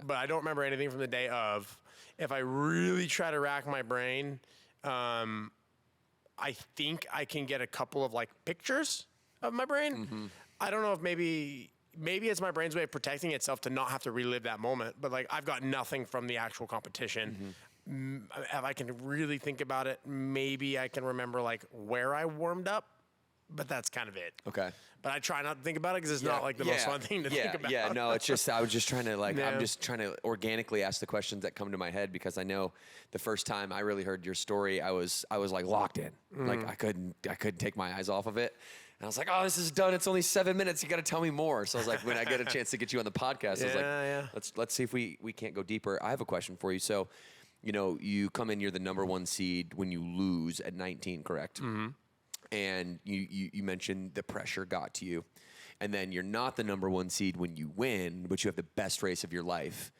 [SPEAKER 3] But I don't remember anything from the day of. If I really try to rack my brain, I think I can get a couple of like pictures of my brain. I don't know if maybe it's my brain's way of protecting itself to not have to relive that moment. But like I've got nothing from the actual competition. If I can really think about it, maybe I can remember like where I warmed up, but that's kind of it.
[SPEAKER 2] Okay.
[SPEAKER 3] But I try not to think about it because it's not like the most fun thing to think about.
[SPEAKER 2] Yeah, no, it's just, I was just trying to like, I'm just trying to organically ask the questions that come to my head because I know the first time I really heard your story, I was like locked in. Like I couldn't take my eyes off of it. And I was like, oh, this is done. It's only 7 minutes. You got to tell me more. So I was like, when I get a chance to get you on the podcast, I was like, let's see if we can't go deeper. I have a question for you. So, you know, you come in, you're the #1 seed when you lose at 19, correct? And you mentioned the pressure got to you. And then you're not the #1 seed when you win, but you have the best race of your life.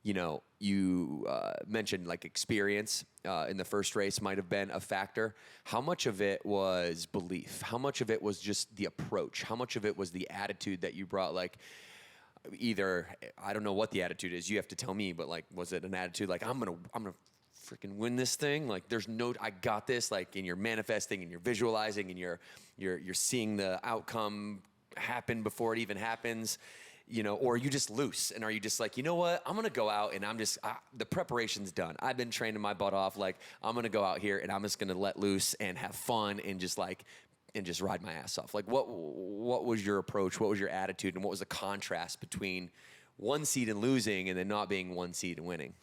[SPEAKER 2] You know, you mentioned like experience in the first race might have been a factor. How much of it was belief? How much of it was just the approach? How much of it was the attitude that you brought? Like either, I don't know what the attitude is. You have to tell me, but like, was it an attitude like, I'm gonna freaking win this thing? Like there's no, I got this, like, and you're manifesting and you're visualizing and you're seeing the outcome happen before it even happens. You know, or are you just loose? And are you just like, you know what? I'm going to go out and the preparation's done. I've been training my butt off. Like, I'm going to go out here and I'm just going to let loose and have fun and just ride my ass off. Like, what was your approach? What was your attitude? And what was the contrast between 1 seed and losing and then not being 1 seed and winning?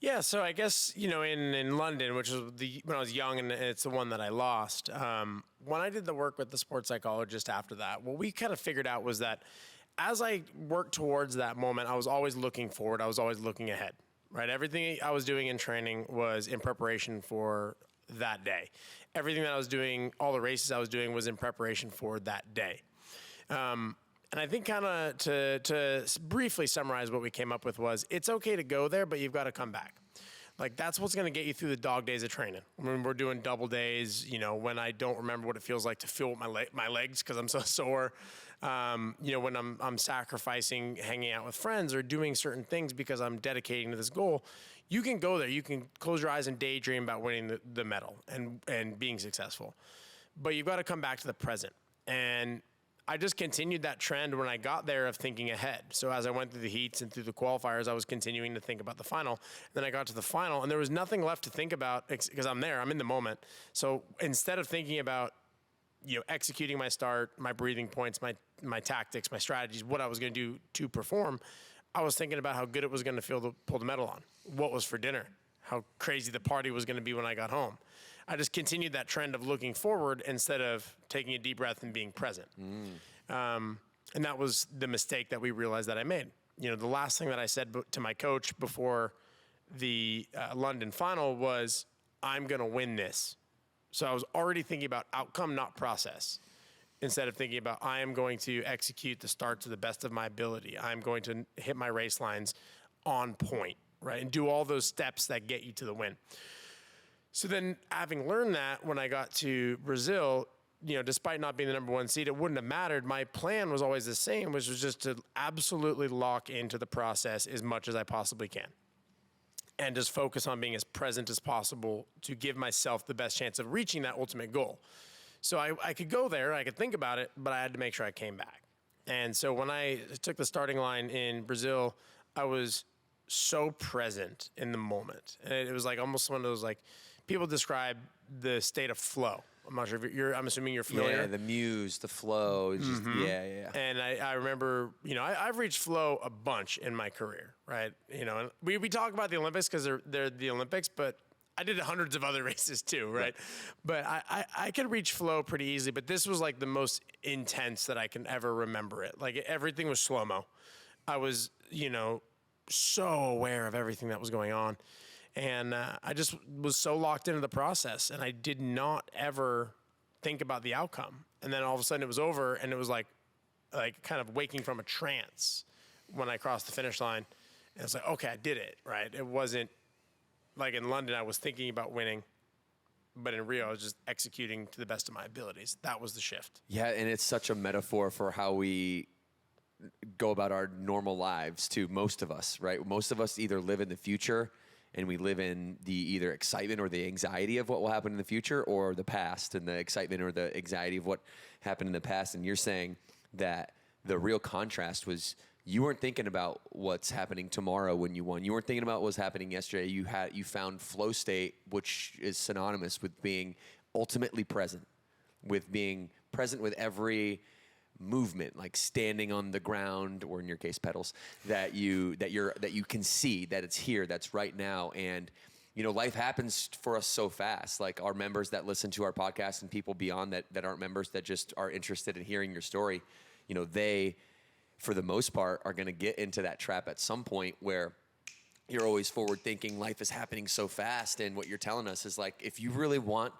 [SPEAKER 3] Yeah, so I guess, you know, in London, which was when I was young, and it's the one that I lost, when I did the work with the sports psychologist after that, what we kind of figured out was that as I worked towards that moment, I was always looking forward. I was always looking ahead, right? Everything I was doing in training was in preparation for that day. Everything that I was doing, all the races I was doing was in preparation for that day. And I think kind of to briefly summarize what we came up with was it's okay to go there, but you've got to come back. Like that's what's going to get you through the dog days of training. When we're doing double days, you know, when I don't remember what it feels like to feel my legs because I'm so sore. You know, when I'm sacrificing hanging out with friends or doing certain things because I'm dedicating to this goal, you can go there. You can close your eyes and daydream about winning the medal and being successful. But you've got to come back to the present. And I just continued that trend when I got there of thinking ahead. So as I went through the heats and through the qualifiers, I was continuing to think about the final. Then I got to the final, and there was nothing left to think about because I'm there. I'm in the moment. So instead of thinking about, you know, executing my start, my breathing points, my tactics, my strategies, what I was going to do to perform, I was thinking about how good it was going to feel to pull the medal on, what was for dinner, how crazy the party was going to be when I got home. I just continued that trend of looking forward instead of taking a deep breath and being present. And that was the mistake that we realized that I made. You know, the last thing that I said to my coach before the London final was, I'm going to win this. So I was already thinking about outcome, not process, instead of thinking about I am going to execute the start to the best of my ability. I'm going to hit my race lines on point, right? And do all those steps that get you to the win. So then having learned that when I got to Brazil, despite not being the number one seed, it wouldn't have mattered. My plan was always the same, which was just to absolutely lock into the process as much as I possibly can. And just focus on being as present as possible to give myself the best chance of reaching that ultimate goal. So I could go there, I could think about it, but I had to make sure I came back. And so when I took the starting line in Brazil, I was so present in the moment. And it was like almost one of those, like, people describe the state of flow. I'm not sure if I'm assuming you're familiar.
[SPEAKER 2] Yeah, the muse, the flow. Just, yeah.
[SPEAKER 3] And I remember, I've reached flow a bunch in my career, right? And we talk about the Olympics because they're the Olympics, but I did hundreds of other races too, right? But I could reach flow pretty easily, but this was like the most intense that I can ever remember it. Like everything was slow-mo. I was, so aware of everything that was going on. And I just was so locked into the process, and I did not ever think about the outcome. And then all of a sudden it was over, and it was like kind of waking from a trance when I crossed the finish line. And it's like, okay, I did it, right? It wasn't like in London, I was thinking about winning, but in Rio, I was just executing to the best of my abilities. That was the shift.
[SPEAKER 2] Yeah, and it's such a metaphor for how we go about our normal lives too, most of us, right? Most of us either live in the future and we live in the either excitement or the anxiety of what will happen in the future, or the past and the excitement or the anxiety of what happened in the past. And you're saying that the real contrast was you weren't thinking about what's happening tomorrow when you won. You weren't thinking about what was happening yesterday. You found flow state, which is synonymous with being ultimately present, with being present with every movement, like standing on the ground, or in your case, pedals, that you can see that it's here, that's right now. And life happens for us so fast. Like our members that listen to our podcast and people beyond that aren't members that just are interested in hearing your story, they, for the most part, are going to get into that trap at some point where you're always forward thinking. Life is happening so fast. And what you're telling us is, like, if you really want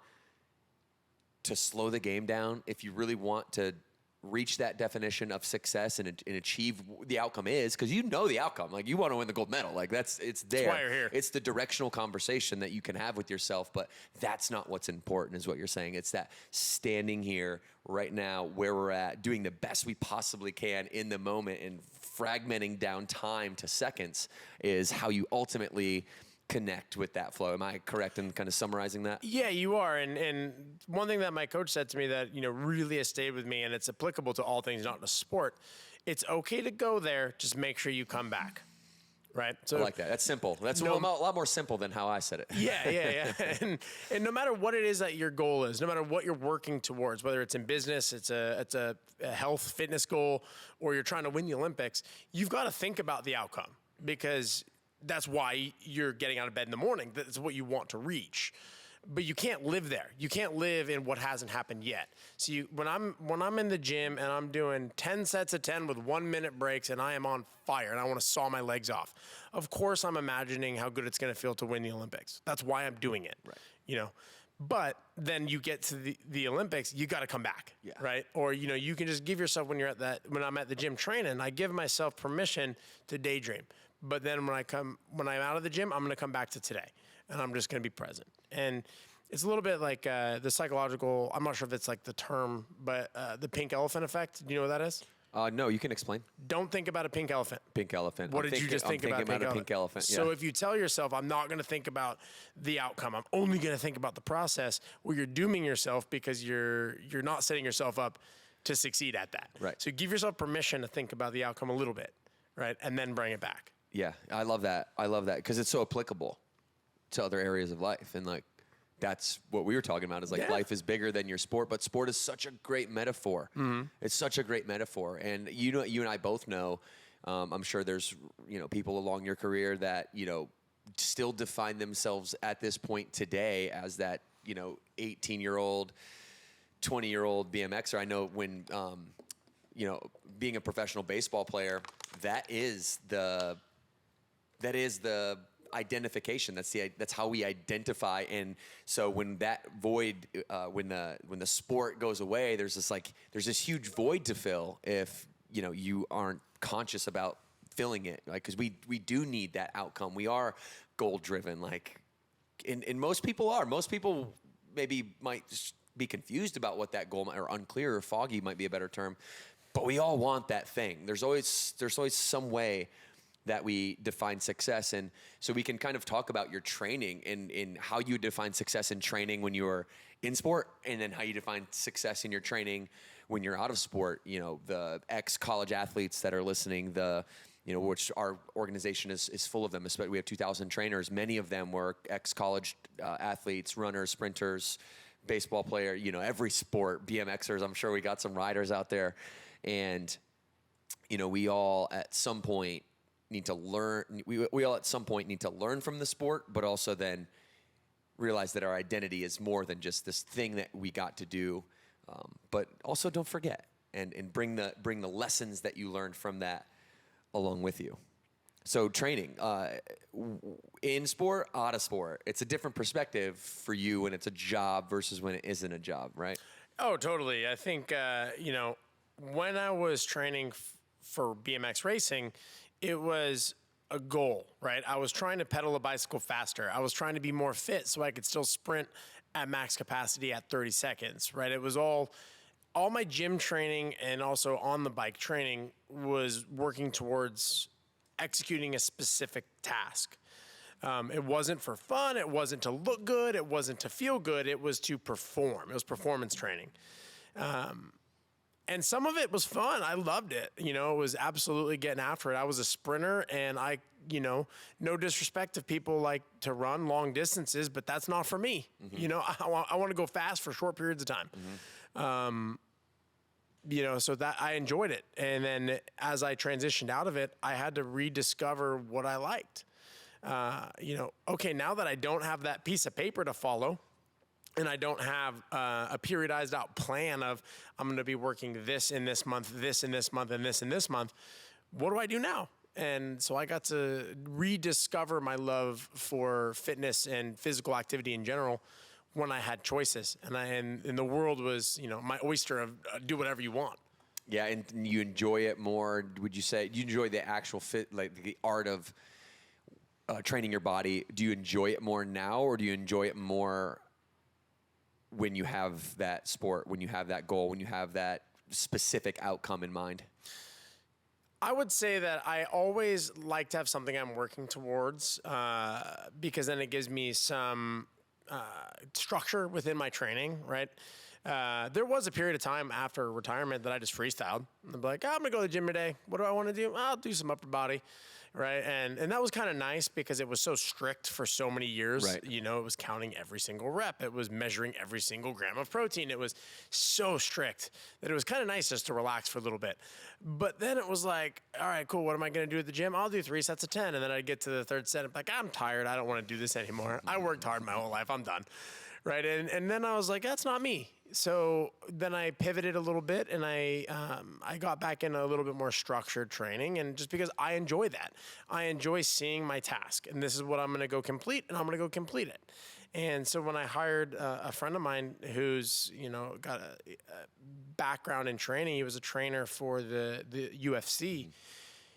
[SPEAKER 2] to slow the game down, if you really want to reach that definition of success and achieve the outcome is, because the outcome, like you want to win the gold medal, like it's there.
[SPEAKER 3] That's why you're here.
[SPEAKER 2] It's the directional conversation that you can have with yourself, but that's not what's important, is what you're saying. It's that standing here right now where we're at, doing the best we possibly can in the moment, and fragmenting down time to seconds is how you ultimately connect with that flow. Am I correct in kind of summarizing that?
[SPEAKER 3] Yeah, you are. And one thing that my coach said to me that, really has stayed with me, and it's applicable to all things, not just sport. It's okay to go there. Just make sure you come back. Right.
[SPEAKER 2] So I like that. That's simple. That's a lot more simple than how I said it.
[SPEAKER 3] Yeah. And no matter what it is that your goal is, no matter what you're working towards, whether it's in business, it's a health fitness goal, or you're trying to win the Olympics, you've got to think about the outcome, because that's why you're getting out of bed in the morning. That's what you want to reach. But you can't live there. You can't live in what hasn't happened yet. So when I'm in the gym and I'm doing 10 sets of 10 with 1 minute breaks and I am on fire and I want to saw my legs off, of course I'm imagining how good it's going to feel to win the Olympics. That's why I'm doing it. Right. But then you get to the Olympics, you got to come back, right? Or you can just give yourself, when I'm at the gym training, I give myself permission to daydream. But then when I'm out of the gym, I'm going to come back to today, and I'm just going to be present. And it's a little bit like the psychological, I'm not sure if it's like the term, but the pink elephant effect. Do you know what that is?
[SPEAKER 2] No, you can explain.
[SPEAKER 3] Don't think about a pink elephant.
[SPEAKER 2] Pink elephant.
[SPEAKER 3] What did you just think about
[SPEAKER 2] a pink elephant?
[SPEAKER 3] So if you tell yourself, I'm not going to think about the outcome, I'm only going to think about the process, well, you're dooming yourself, because you're not setting yourself up to succeed at that.
[SPEAKER 2] Right.
[SPEAKER 3] So give yourself permission to think about the outcome a little bit, right? And then bring it back.
[SPEAKER 2] Yeah, I love that. Because it's so applicable to other areas of life. And like, that's what we were talking about, is like life is bigger than your sport, but sport is such a great metaphor. Mm-hmm. It's such a great metaphor. And you and I both know, I'm sure there's, people along your career that, still define themselves at this point today as that, 18-year-old, 20-year-old BMXer. I know when, being a professional baseball player, that is the identification. That's how we identify. And so when that void, when the sport goes away, there's this huge void to fill if you aren't conscious about filling it. Like, because we do need that outcome. We are goal driven. Like, and most people are. Most people maybe might be confused about what that goal, or unclear or foggy might be a better term, but we all want that thing. There's always some way that we define success. And so we can kind of talk about your training in how you define success in training when you're in sport, and then how you define success in your training when you're out of sport. You know, the ex-college athletes that are listening, which our organization is full of them. Especially, we have 2,000 trainers. Many of them were ex-college athletes, runners, sprinters, baseball player, every sport, BMXers. I'm sure we got some riders out there. And, we all at some point need to learn. We all at some point need to learn from the sport, but also then realize that our identity is more than just this thing that we got to do. But also don't forget and bring the lessons that you learned from that along with you. So training, in sport, out of sport, it's a different perspective for you when it's a job versus when it isn't a job, right?
[SPEAKER 3] Oh, totally. I think, when I was training for BMX racing, it was a goal, right? I was trying to pedal a bicycle faster. I was trying to be more fit so I could still sprint at max capacity at 30 seconds, right? It was all my gym training and also on the bike training was working towards executing a specific task. It wasn't for fun. It wasn't to look good. It wasn't to feel good. It was to perform. It was performance training. And some of it was fun. I loved it. It was absolutely getting after it. I was a sprinter, and no disrespect if people like to run long distances, but that's not for me. Mm-hmm. I want to go fast for short periods of time. Mm-hmm. So that I enjoyed it. And then as I transitioned out of it, I had to rediscover what I liked. Okay, now that I don't have that piece of paper to follow, and I don't have a periodized out plan of I'm going to be working this in this month, this in this month, and this in this month, what do I do now? And so I got to rediscover my love for fitness and physical activity in general when I had choices. And the world was, my oyster of do whatever you want.
[SPEAKER 2] Yeah, and you enjoy it more, would you say? You enjoy the actual like the art of training your body. Do you enjoy it more now, or do you enjoy it more when you have that sport, when you have that goal, when you have that specific outcome in mind?
[SPEAKER 3] I would say that I always like to have something I'm working towards because then it gives me some structure within my training, right? There was a period of time after retirement that I just freestyled. I'm like, I'm going to go to the gym today. What do I want to do? I'll do some upper body. Right. And that was kind of nice because it was so strict for so many years. Right. It was counting every single rep. It was measuring every single gram of protein. It was so strict that it was kind of nice just to relax for a little bit. But then it was like, all right, cool. What am I going to do at the gym? I'll do 3 sets of 10. And then I'd get to the third set. I'm like, I'm tired. I don't want to do this anymore. I worked hard my whole life. I'm done. Right. And then I was like, that's not me. So then I pivoted a little bit, and I got back in a little bit more structured training, and just because I enjoy that. I enjoy seeing my task, and this is what I'm going to go complete, and I'm going to go complete it. And so when I hired a friend of mine who's, got a background in training, he was a trainer for the UFC.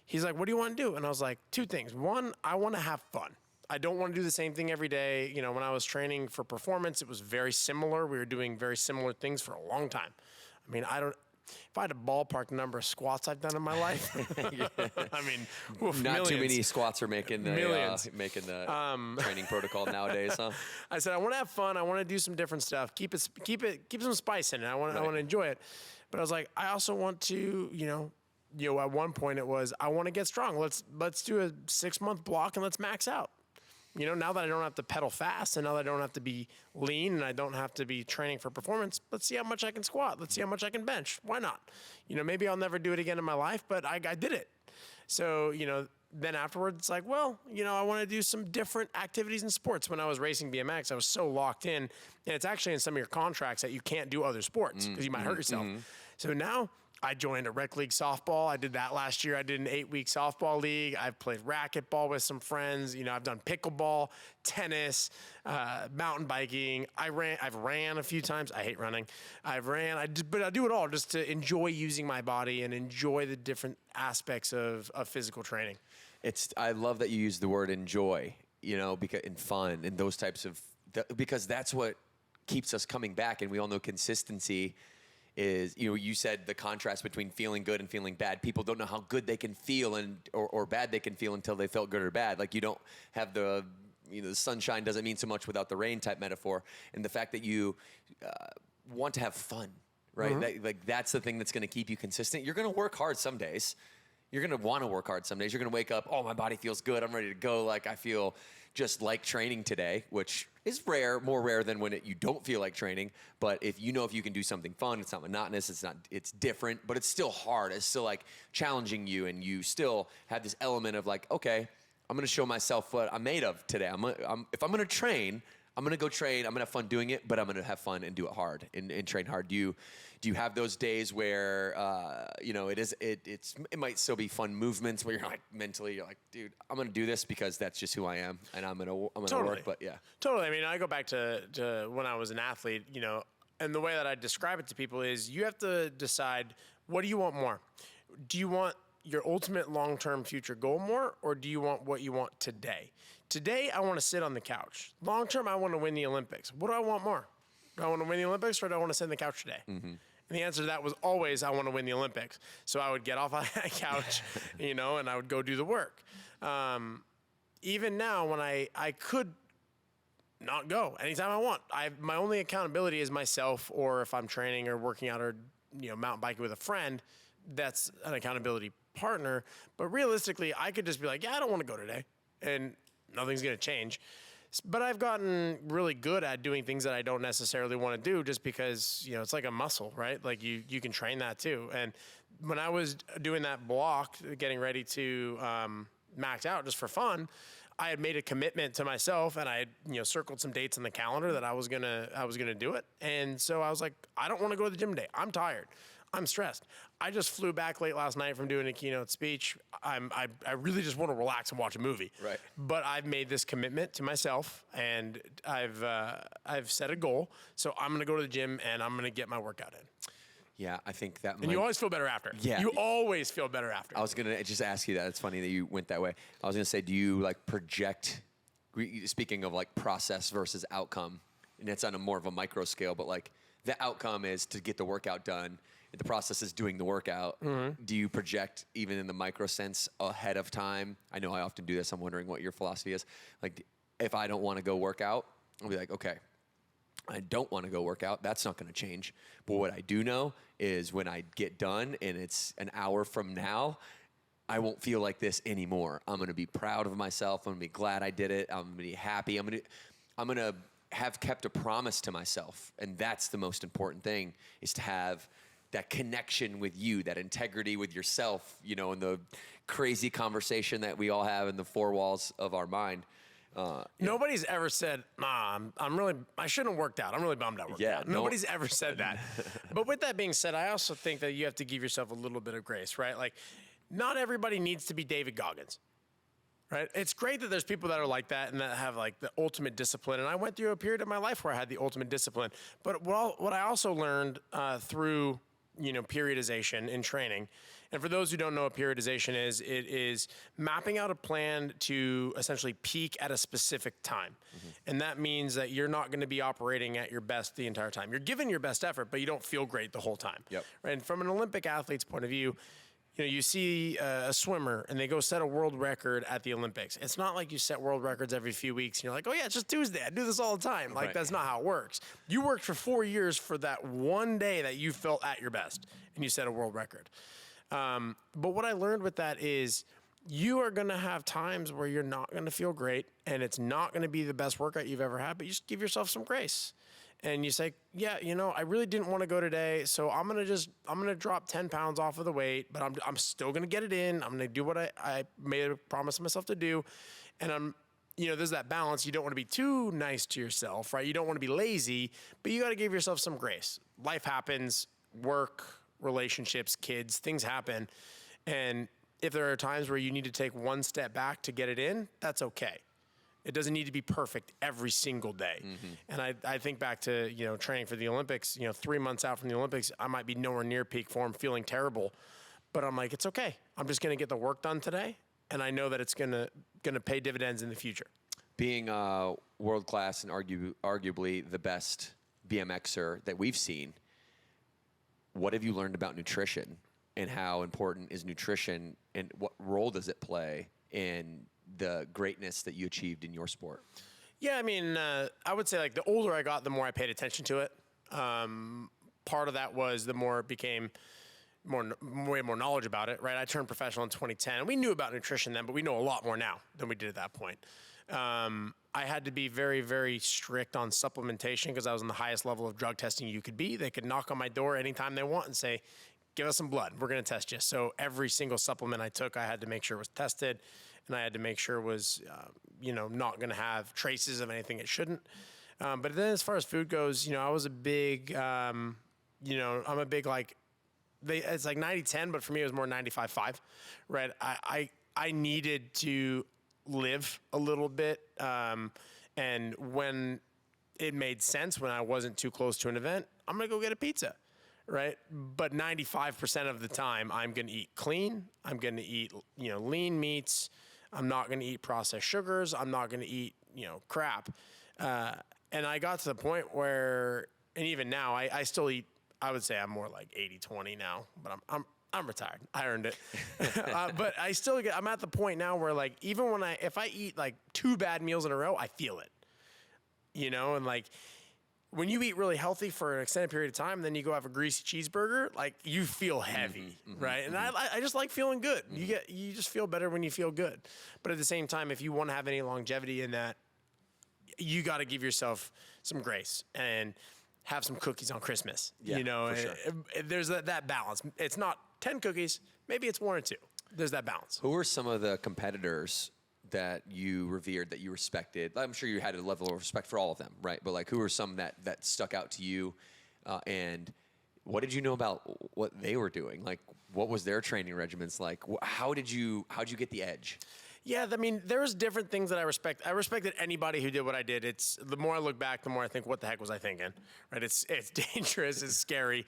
[SPEAKER 3] He's like, what do you want to do? And I was like, 2 things. One, I want to have fun. I don't want to do the same thing every day. When I was training for performance, it was very similar. We were doing very similar things for a long time. I mean, if I had a ballpark number of squats I've done in my life, I mean,
[SPEAKER 2] not
[SPEAKER 3] millions.
[SPEAKER 2] Too many squats are making the training protocol nowadays, huh?
[SPEAKER 3] I said, I want to have fun. I want to do some different stuff. Keep some spice in it. I want to enjoy it. But I was like, I also want to, at one point it was, I want to get strong. Let's do a 6-month block and let's max out. Now that I don't have to pedal fast, and now that I don't have to be lean, and I don't have to be training for performance, let's see how much I can squat. Let's see how much I can bench. Why not? Maybe I'll never do it again in my life, but I did it. So, then afterwards, it's like, well, I want to do some different activities in sports. When I was racing BMX, I was so locked in, and it's actually in some of your contracts that you can't do other sports because you might hurt yourself. Mm-hmm. So now I joined a rec league softball. I did that last year. I did an 8-week softball league. I've played racquetball with some friends. I've done pickleball, tennis, mountain biking. I've ran a few times. I hate running. But I do it all just to enjoy using my body and enjoy the different aspects of physical training.
[SPEAKER 2] I love that you use the word enjoy, because in fun and those types of, because that's what keeps us coming back. And we all know consistency is, you said the contrast between feeling good and feeling bad. People don't know how good they can feel or bad they can feel until they felt good or bad. Like you don't have the sunshine doesn't mean so much without the rain type metaphor. And the fact that you want to have fun, right?
[SPEAKER 3] Mm-hmm.
[SPEAKER 2] That's the thing that's going to keep you consistent. You're going to work hard some days. You're going to want to work hard some days. You're going to wake up, oh, my body feels good. I'm ready to go. Like I feel just like training today, which is more rare than when you don't feel like training. But if you can do something fun, it's not monotonous, it's different, but it's still hard. It's still like challenging you, and you still have this element of like, okay, I'm going to show myself what I'm made of today. If I'm going to train, I'm going to go train. I'm going to have fun doing it, but I'm going to have fun and do it hard and train hard. Do you have those days where it might still be fun movements where you're like mentally you're like, dude, I'm going to do this because that's just who I am and I'm going to
[SPEAKER 3] Totally.
[SPEAKER 2] work. But yeah,
[SPEAKER 3] totally. I mean, I go back to when I was an athlete, and the way that I describe it to people is you have to decide, what do you want more? Do you want your ultimate long-term future goal more, or do you want what you want today? Today, I want to sit on the couch. Long-term, I want to win the Olympics. What do I want more? Do I want to win the Olympics, or do I want to sit on the couch today? Mm-hmm. And the answer to that was always, I want to win the Olympics. So I would get off on that couch, and I would go do the work. Even now, when I could not go anytime I want. My only accountability is myself, or if I'm training or working out or mountain biking with a friend, that's an accountability partner. But realistically, I could just be like, yeah, I don't want to go today, and nothing's going to change. But I've gotten really good at doing things that I don't necessarily want to do, just because it's like a muscle, right? Like you can train that too. And when I was doing that block, getting ready to max out just for fun, I had made a commitment to myself, and I had circled some dates on the calendar that I was gonna do it. And so I was like, I don't want to go to the gym today. I'm tired. I'm stressed. I just flew back late last night from doing a keynote speech. I really just want to relax and watch a movie.
[SPEAKER 2] Right.
[SPEAKER 3] But I've made this commitment to myself, and I've set a goal. So I'm going to go to the gym and I'm going to get my workout in.
[SPEAKER 2] Yeah, I think that.
[SPEAKER 3] And you always feel better after.
[SPEAKER 2] Yeah.
[SPEAKER 3] You always feel better after.
[SPEAKER 2] I was gonna just ask you that. It's funny that you went that way. I was gonna say, do you like project? Speaking of like process versus outcome, and it's on a more of a micro scale, but like the outcome is to get the workout done. The process is doing the workout. Mm-hmm. Do you project even in the micro sense ahead of time? I know I often do this. I'm wondering what your philosophy is. Like, if I don't want to go work out, I'll be like, okay, I don't want to go work out. That's not going to change. But what I do know is when I get done and it's an hour from now, I won't feel like this anymore. I'm going to be proud of myself. I'm going to be glad I did it. I'm going to be happy. I'm going to have kept a promise to myself. And that's the most important thing, is to have that connection with you, that integrity with yourself, in the crazy conversation that we all have in the four walls of our mind.
[SPEAKER 3] Nobody's ever said, nah, I shouldn't have worked out. I'm really bummed I worked out. Nobody's ever said that. But with that being said, I also think that you have to give yourself a little bit of grace, right? Like, not everybody needs to be David Goggins, right? It's great that there's people that are like that and that have like the ultimate discipline. And I went through a period of my life where I had the ultimate discipline. But what I also learned through periodization in training. And for those who don't know what periodization is, it is mapping out a plan to essentially peak at a specific time. Mm-hmm. And that means that you're not going to be operating at your best the entire time. You're giving your best effort, but you don't feel great the whole time.
[SPEAKER 2] Yep.
[SPEAKER 3] Right? And from an Olympic athlete's point of view, you see a swimmer and they go set a world record at the Olympics. It's not like you set world records every few weeks and you're like, oh yeah, it's just Tuesday. I do this all the time. Like, that's not how it works. You worked for 4 years for that one day that you felt at your best and you set a world record. But what I learned with that is you are going to have times where you're not going to feel great and it's not going to be the best workout you've ever had, but you just give yourself some grace. And you say, yeah, I really didn't want to go today, so I'm going to drop 10 pounds off of the weight, but I'm still going to get it in. I'm going to do what I made a promise to myself to do. And there's that balance. You don't want to be too nice to yourself, right? You don't want to be lazy, but you got to give yourself some grace. Life happens, work, relationships, kids, things happen. And if there are times where you need to take one step back to get it in, that's okay. It doesn't need to be perfect every single day. Mm-hmm. And I think back to, training for the Olympics, 3 months out from the Olympics, I might be nowhere near peak form, feeling terrible, but I'm like, it's okay. I'm just going to get the work done today. And I know that it's going to pay dividends in the future.
[SPEAKER 2] Being world-class and arguably the best BMXer that we've seen, what have you learned about nutrition, and how important is nutrition, and what role does it play in the greatness that you achieved in your sport?
[SPEAKER 3] Yeah, I mean, I would say like the older I got, the more I paid attention to it. Part of that was the more it became way more knowledge about it, right? I turned professional in 2010. We knew about nutrition then, but we know a lot more now than we did at that point. I had to be very, very strict on supplementation because I was on the highest level of drug testing you could be. They could knock on my door anytime they want and say, give us some blood. We're going to test you. So every single supplement I took, I had to make sure it was tested, and I had to make sure it was, not going to have traces of anything it shouldn't. But then as far as food goes, I was a big, I'm a big it's like 90-10, but for me it was more 95-5, right? I needed to live a little bit, and when it made sense, when I wasn't too close to an event, I'm gonna go get a pizza, right? But 95% of the time, I'm gonna eat clean. I'm gonna eat lean meats. I'm not gonna eat processed sugars. I'm not gonna eat crap. And I got to the point where, and even now, I still eat. I would say I'm more like 80-20 now, but I'm retired. I earned it. But I'm at the point now where like, even if I eat like 2 bad meals in a row, I feel it, and like when you eat really healthy for an extended period of time, then you go have a greasy cheeseburger, like you feel heavy, right? And I just like feeling good. You just feel better when you feel good. But at the same time, if you want to have any longevity in that, you got to give yourself some grace and have some cookies on Christmas.
[SPEAKER 2] For sure.
[SPEAKER 3] There's that balance. It's not 10 cookies, maybe it's 1 or 2. There's that balance.
[SPEAKER 2] Who were some of the competitors that you revered, that you respected? I'm sure you had a level of respect for all of them, right? But like, who were some that stuck out to you? And what did you know about what they were doing? Like, what was their training regimens like? How'd you get the edge?
[SPEAKER 3] Yeah, I mean, there's different things that I respect. I respected anybody who did what I did. It's the more I look back, the more I think, what the heck was I thinking? Right? It's dangerous. It's scary.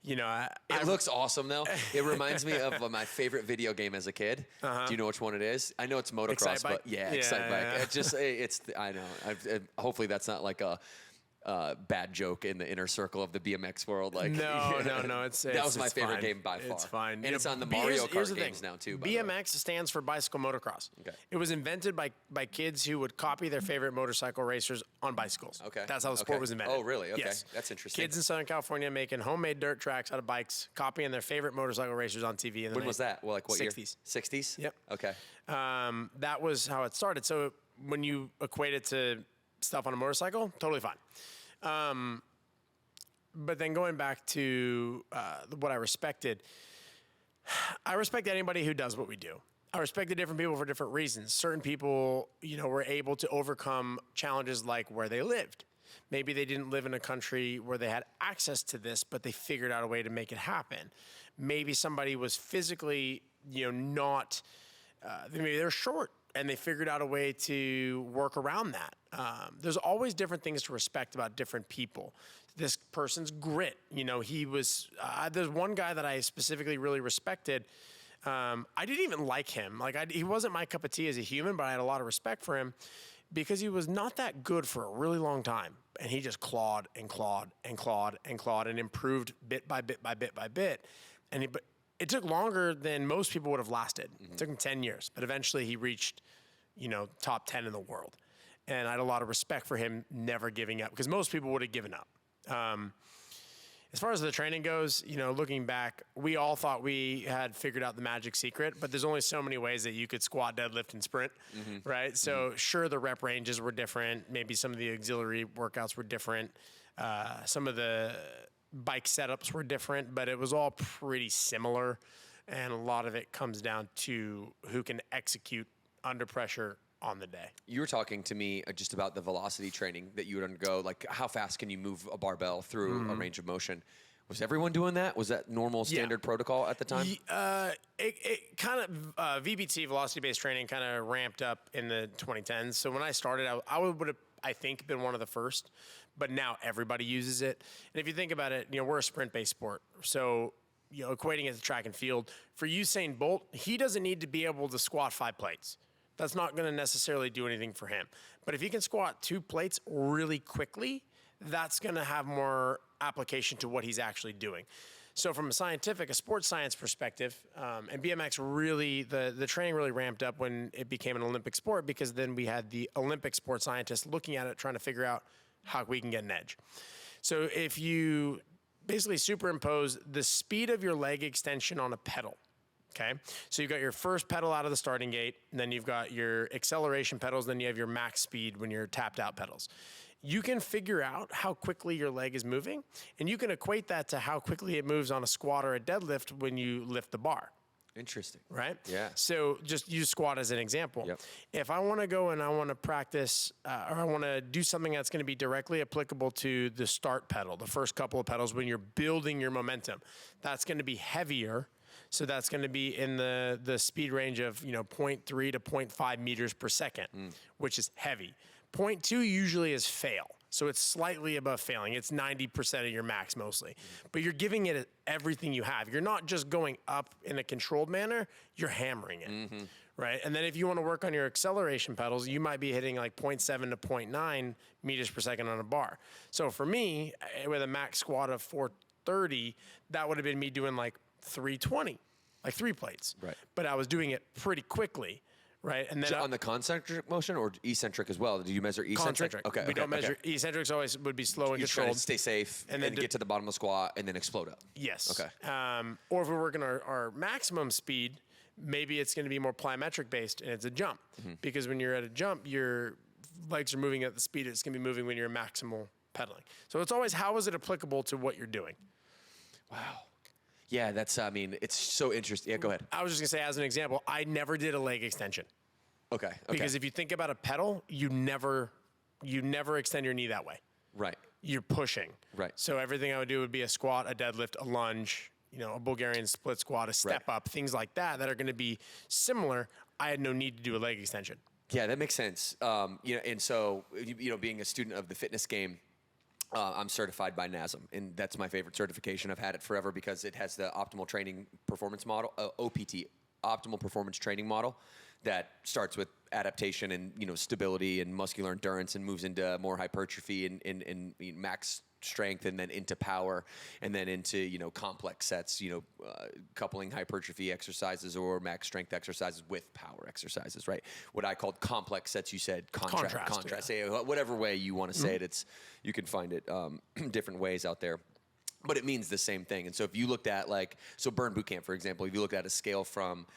[SPEAKER 2] It looks awesome though. It reminds me of my favorite video game as a kid. Do you know which one it is? I know it's motocross, but Excite Bike. Yeah. I know. Hopefully that's not like a bad joke in the inner circle of the BMX world. Like,
[SPEAKER 3] no.
[SPEAKER 2] That was my favorite game by far.
[SPEAKER 3] It's fine.
[SPEAKER 2] And it's on the Mario Kart games now too.
[SPEAKER 3] BMX stands for bicycle motocross.
[SPEAKER 2] Okay.
[SPEAKER 3] It was invented by kids who would copy their favorite motorcycle racers on bicycles.
[SPEAKER 2] Okay.
[SPEAKER 3] That's how the sport was invented.
[SPEAKER 2] Oh, really? Okay.
[SPEAKER 3] Yes.
[SPEAKER 2] That's interesting.
[SPEAKER 3] Kids in Southern California making homemade dirt tracks out of bikes, copying their favorite motorcycle racers on TV.
[SPEAKER 2] When was that? Well, like what
[SPEAKER 3] 60s.
[SPEAKER 2] year? 60s?
[SPEAKER 3] Yep.
[SPEAKER 2] Okay.
[SPEAKER 3] That was how it started. So when you equate it to stuff on a motorcycle, totally fine. But then going back to what I respected anybody who does what we do. I respected different people for different reasons. Certain people, were able to overcome challenges like where they lived. Maybe they didn't live in a country where they had access to this, but they figured out a way to make it happen. Maybe somebody was physically, not, maybe they're short, and they figured out a way to work around that. There's always different things to respect about different people. This person's grit, he was, there's one guy that I specifically really respected. I didn't even like him. He wasn't my cup of tea as a human, but I had a lot of respect for him because he was not that good for a really long time. And he just clawed and clawed and clawed and clawed and improved bit by bit by bit by bit. But it took longer than most people would have lasted. It took him 10 years, but eventually he reached, top 10 in the world. And I had a lot of respect for him never giving up because most people would have given up. As far as the training goes, looking back, we all thought we had figured out the magic secret, but there's only so many ways that you could squat, deadlift, and sprint, right? So sure, the rep ranges were different. Maybe some of the auxiliary workouts were different. Some of the bike setups were different, but it was all pretty similar. And a lot of it comes down to who can execute under pressure on the day.
[SPEAKER 2] You were talking to me just about the velocity training that you would undergo. Like, how fast can you move a barbell through a range of motion? Was everyone doing that? Was that normal standard protocol at the time?
[SPEAKER 3] It kind of, VBT, velocity-based training, kind of ramped up in the 2010s. So when I started, I would have, I think, been one of the first. But now everybody uses it. And if you think about it, we're a sprint-based sport. So, equating it to track and field, for Usain Bolt, he doesn't need to be able to squat 5 plates. That's not going to necessarily do anything for him. But if he can squat 2 plates really quickly, that's going to have more application to what he's actually doing. So from a sports science perspective, and BMX really, the training really ramped up when it became an Olympic sport, because then we had the Olympic sports scientists looking at it, trying to figure out how we can get an edge. So if you basically superimpose the speed of your leg extension on a pedal, okay? So you've got your first pedal out of the starting gate, and then you've got your acceleration pedals, then you have your max speed when you're tapped out pedals. You can figure out how quickly your leg is moving, and you can equate that to how quickly it moves on a squat or a deadlift when you lift the bar.
[SPEAKER 2] Interesting.
[SPEAKER 3] Right?
[SPEAKER 2] Yeah.
[SPEAKER 3] So just use squat as an example.
[SPEAKER 2] Yep.
[SPEAKER 3] If I want to go and I want to practice, or I want to do something that's going to be directly applicable to the start pedal, the first couple of pedals when you're building your momentum, that's going to be heavier. So that's going to be in the speed range of 0.3 to 0.5 meters per second, which is heavy. 0.2 usually is fail. So it's slightly above failing. It's 90% of your max mostly. But you're giving it everything you have. You're not just going up in a controlled manner, you're hammering it, right? And then if you want to work on your acceleration pedals, you might be hitting like 0.7 to 0.9 meters per second on a bar. So for me, with a max squat of 430, that would have been me doing like 320, like 3 plates.
[SPEAKER 2] Right.
[SPEAKER 3] But I was doing it pretty quickly. Right, and then
[SPEAKER 2] So on the concentric motion or eccentric as well? Do you measure eccentric?
[SPEAKER 3] Concentric. We don't measure eccentrics. Always would be slow and
[SPEAKER 2] You're trying
[SPEAKER 3] controlled.
[SPEAKER 2] to stay safe and then get to the bottom of the squat and then explode up.
[SPEAKER 3] Yes.
[SPEAKER 2] Okay.
[SPEAKER 3] Or if we're working our maximum speed, maybe it's going to be more plyometric based, and it's a jump, because when you're at a jump, your legs are moving at the speed it's going to be moving when you're maximal pedaling. So it's always, how is it applicable to what you're doing?
[SPEAKER 2] Wow. Yeah, that's, it's so interesting. Yeah, go ahead.
[SPEAKER 3] I was just going to say, as an example, I never did a leg extension.
[SPEAKER 2] Okay.
[SPEAKER 3] Because if you think about a pedal, you never extend your knee that way.
[SPEAKER 2] Right.
[SPEAKER 3] You're pushing.
[SPEAKER 2] Right.
[SPEAKER 3] So everything I would do would be a squat, a deadlift, a lunge, a Bulgarian split squat, a step up, things like that are going to be similar. I had no need to do a leg extension.
[SPEAKER 2] Yeah, that makes sense. And so, being a student of the fitness game, I'm certified by NASM, and that's my favorite certification. I've had it forever because it has the optimal training performance model, OPT, optimal performance training model, that starts with adaptation and stability and muscular endurance, and moves into more hypertrophy and max strength, and then into power, and then into complex sets, coupling hypertrophy exercises or max strength exercises with power exercises, right? What I called complex sets, you said contrast.
[SPEAKER 3] Yeah.
[SPEAKER 2] Say whatever way you want to say it, you can find it different ways out there. But it means the same thing. And so if you looked at Burn Bootcamp, for example, if you looked at a scale from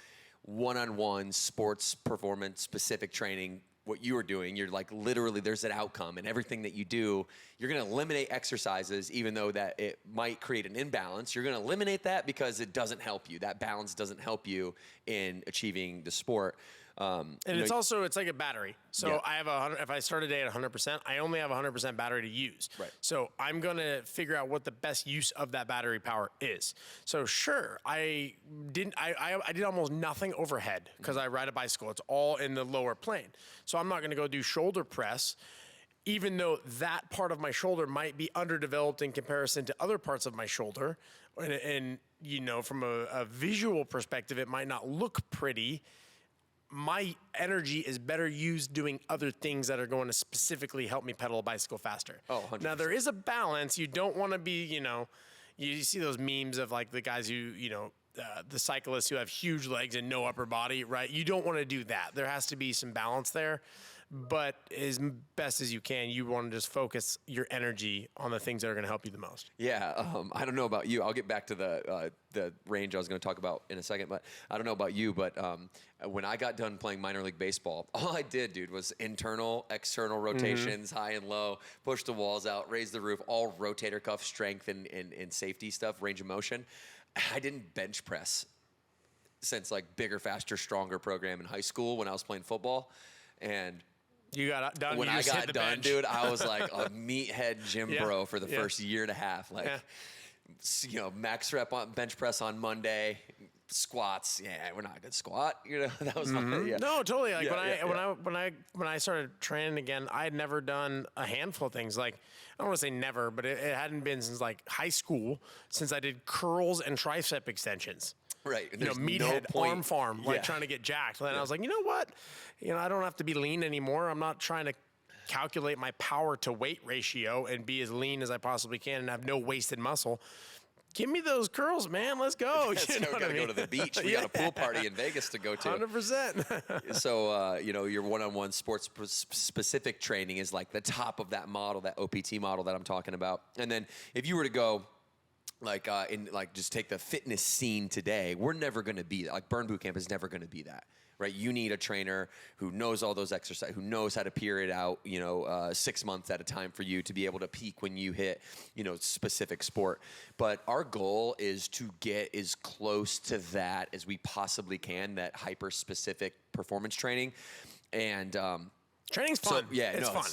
[SPEAKER 2] one-on-one sports performance specific training, what you were doing, you're like, literally there's an outcome, and everything that you do, you're going to eliminate exercises, even though that it might create an imbalance. You're going to eliminate that because it doesn't help you. That balance doesn't help you in achieving the sport.
[SPEAKER 3] And it's like a battery. So I have if I start a day at 100%, I only have 100% battery to use.
[SPEAKER 2] Right.
[SPEAKER 3] So I'm going to figure out what the best use of that battery power is. So sure, I did almost nothing overhead because I ride a bicycle. It's all in the lower plane. So I'm not going to go do shoulder press, even though that part of my shoulder might be underdeveloped in comparison to other parts of my shoulder. And from a visual perspective, it might not look pretty. My energy is better used doing other things that are going to specifically help me pedal a bicycle faster.
[SPEAKER 2] Oh, 100%.
[SPEAKER 3] Now, there is a balance. You don't want to be, you see those memes of like the guys who, the cyclists who have huge legs and no upper body, right? You don't want to do that. There has to be some balance there. But as best as you can, you want to just focus your energy on the things that are going to help you the most.
[SPEAKER 2] Yeah, I don't know about you. I'll get back to the range I was going to talk about in a second, but I don't know about you. But when I got done playing minor league baseball, all I did, dude, was internal, external rotations, high and low, push the walls out, raise the roof, all rotator cuff strength and safety stuff, range of motion. I didn't bench press since like bigger, faster, stronger program in high school when I was playing football. And
[SPEAKER 3] you got done.
[SPEAKER 2] When I got done, dude, I was like a meathead gym bro for the first year and a half. Like, max rep on bench press on Monday, squats. Yeah, we're not a good squat. That was my
[SPEAKER 3] No, totally. Like when I started training again, I had never done a handful of things. Like, I don't want to say never, but it hadn't been since like high school since I did curls and tricep extensions.
[SPEAKER 2] Right.
[SPEAKER 3] Meathead arm farm, trying to get jacked. And I was like, you know what? I don't have to be lean anymore. I'm not trying to calculate my power to weight ratio and be as lean as I possibly can and have no wasted muscle. Give me those curls, man. Let's go.
[SPEAKER 2] You know, we got to go to the beach. We got a pool party in Vegas to go to.
[SPEAKER 3] 100%.
[SPEAKER 2] So, you know, your one-on-one sports specific training is like the top of that model, that OPT model that I'm talking about. And then if you were to go like just take the fitness scene today, we're never going to be like Burn Boot Camp is never going to be that. Right, you need a trainer who knows all those exercises, who knows how to period out, 6 months at a time for you to be able to peak when you hit, specific sport. But our goal is to get as close to that as we possibly can, that hyper-specific performance training. And
[SPEAKER 3] training's fun.
[SPEAKER 2] It's
[SPEAKER 3] fun.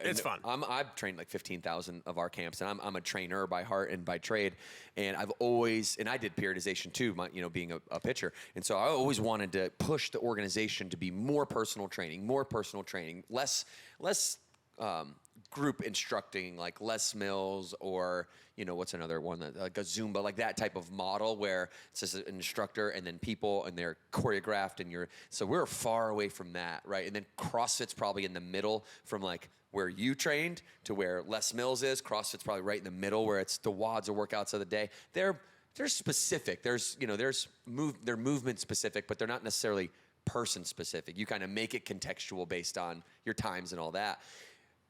[SPEAKER 2] It's fun. I've trained like 15,000 of our camps, and I'm a trainer by heart and by trade. And I've always, and I did periodization too, being a pitcher. And so I always wanted to push the organization to be more personal training, less group instructing, like Les Mills or, what's another one, like a Zumba, like that type of model where it's just an instructor and then people and they're choreographed so we're far away from that, right? And then CrossFit's probably in the middle from like where you trained to where Les Mills is. CrossFit's probably right in the middle where it's the WODs or workouts of the day. They're specific. They're movement specific, but they're not necessarily person specific. You kind of make it contextual based on your times and all that.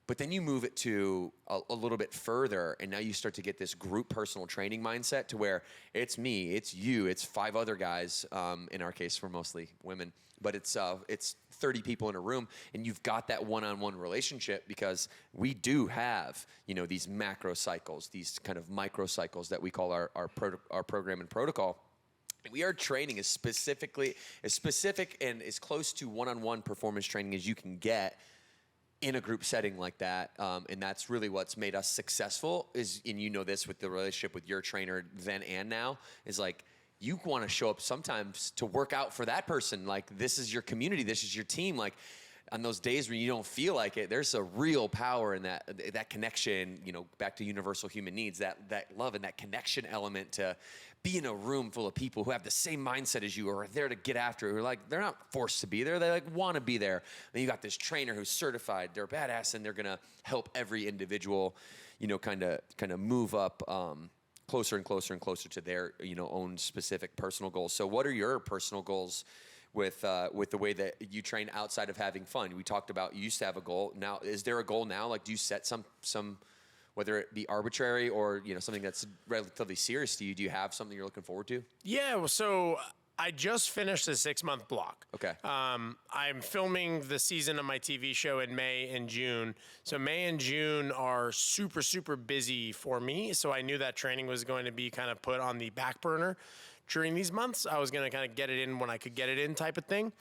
[SPEAKER 2] But then you move it to a little bit further, and now you start to get this group personal training mindset to where it's me, it's you, it's 5 other guys. In our case, we're mostly women, but it's 30 people in a room, and you've got that one-on-one relationship because we do have these macro cycles, these kind of micro cycles that we call our program and protocol. We are training as specific and as close to one-on-one performance training as you can get in a group setting like that, and that's really what's made us successful and this with the relationship with your trainer then and now, is like you want to show up sometimes to work out for that person. Like this is your community, this is your team. Like on those days when you don't feel like it, there's a real power in that connection, back to universal human needs, that love and that connection element to be in a room full of people who have the same mindset as you or are there to get after it. Who are like, they're not forced to be there. They want to be there. And you got this trainer who's certified, they're badass, and they're going to help every individual, kind of move up closer and closer and closer to their, own specific personal goals. So what are your personal goals with the way that you train outside of having fun? We talked about you used to have a goal. Now, is there a goal now? Like, do you set some whether it be arbitrary or something that's relatively serious to you? Do you have something you're looking forward to?
[SPEAKER 3] Yeah, well, so I just finished a 6-month block.
[SPEAKER 2] Okay.
[SPEAKER 3] I'm filming the season of my TV show in May and June. So May and June are super, super busy for me. So I knew that training was going to be kind of put on the back burner during these months. I was going to kind of get it in when I could get it in type of thing.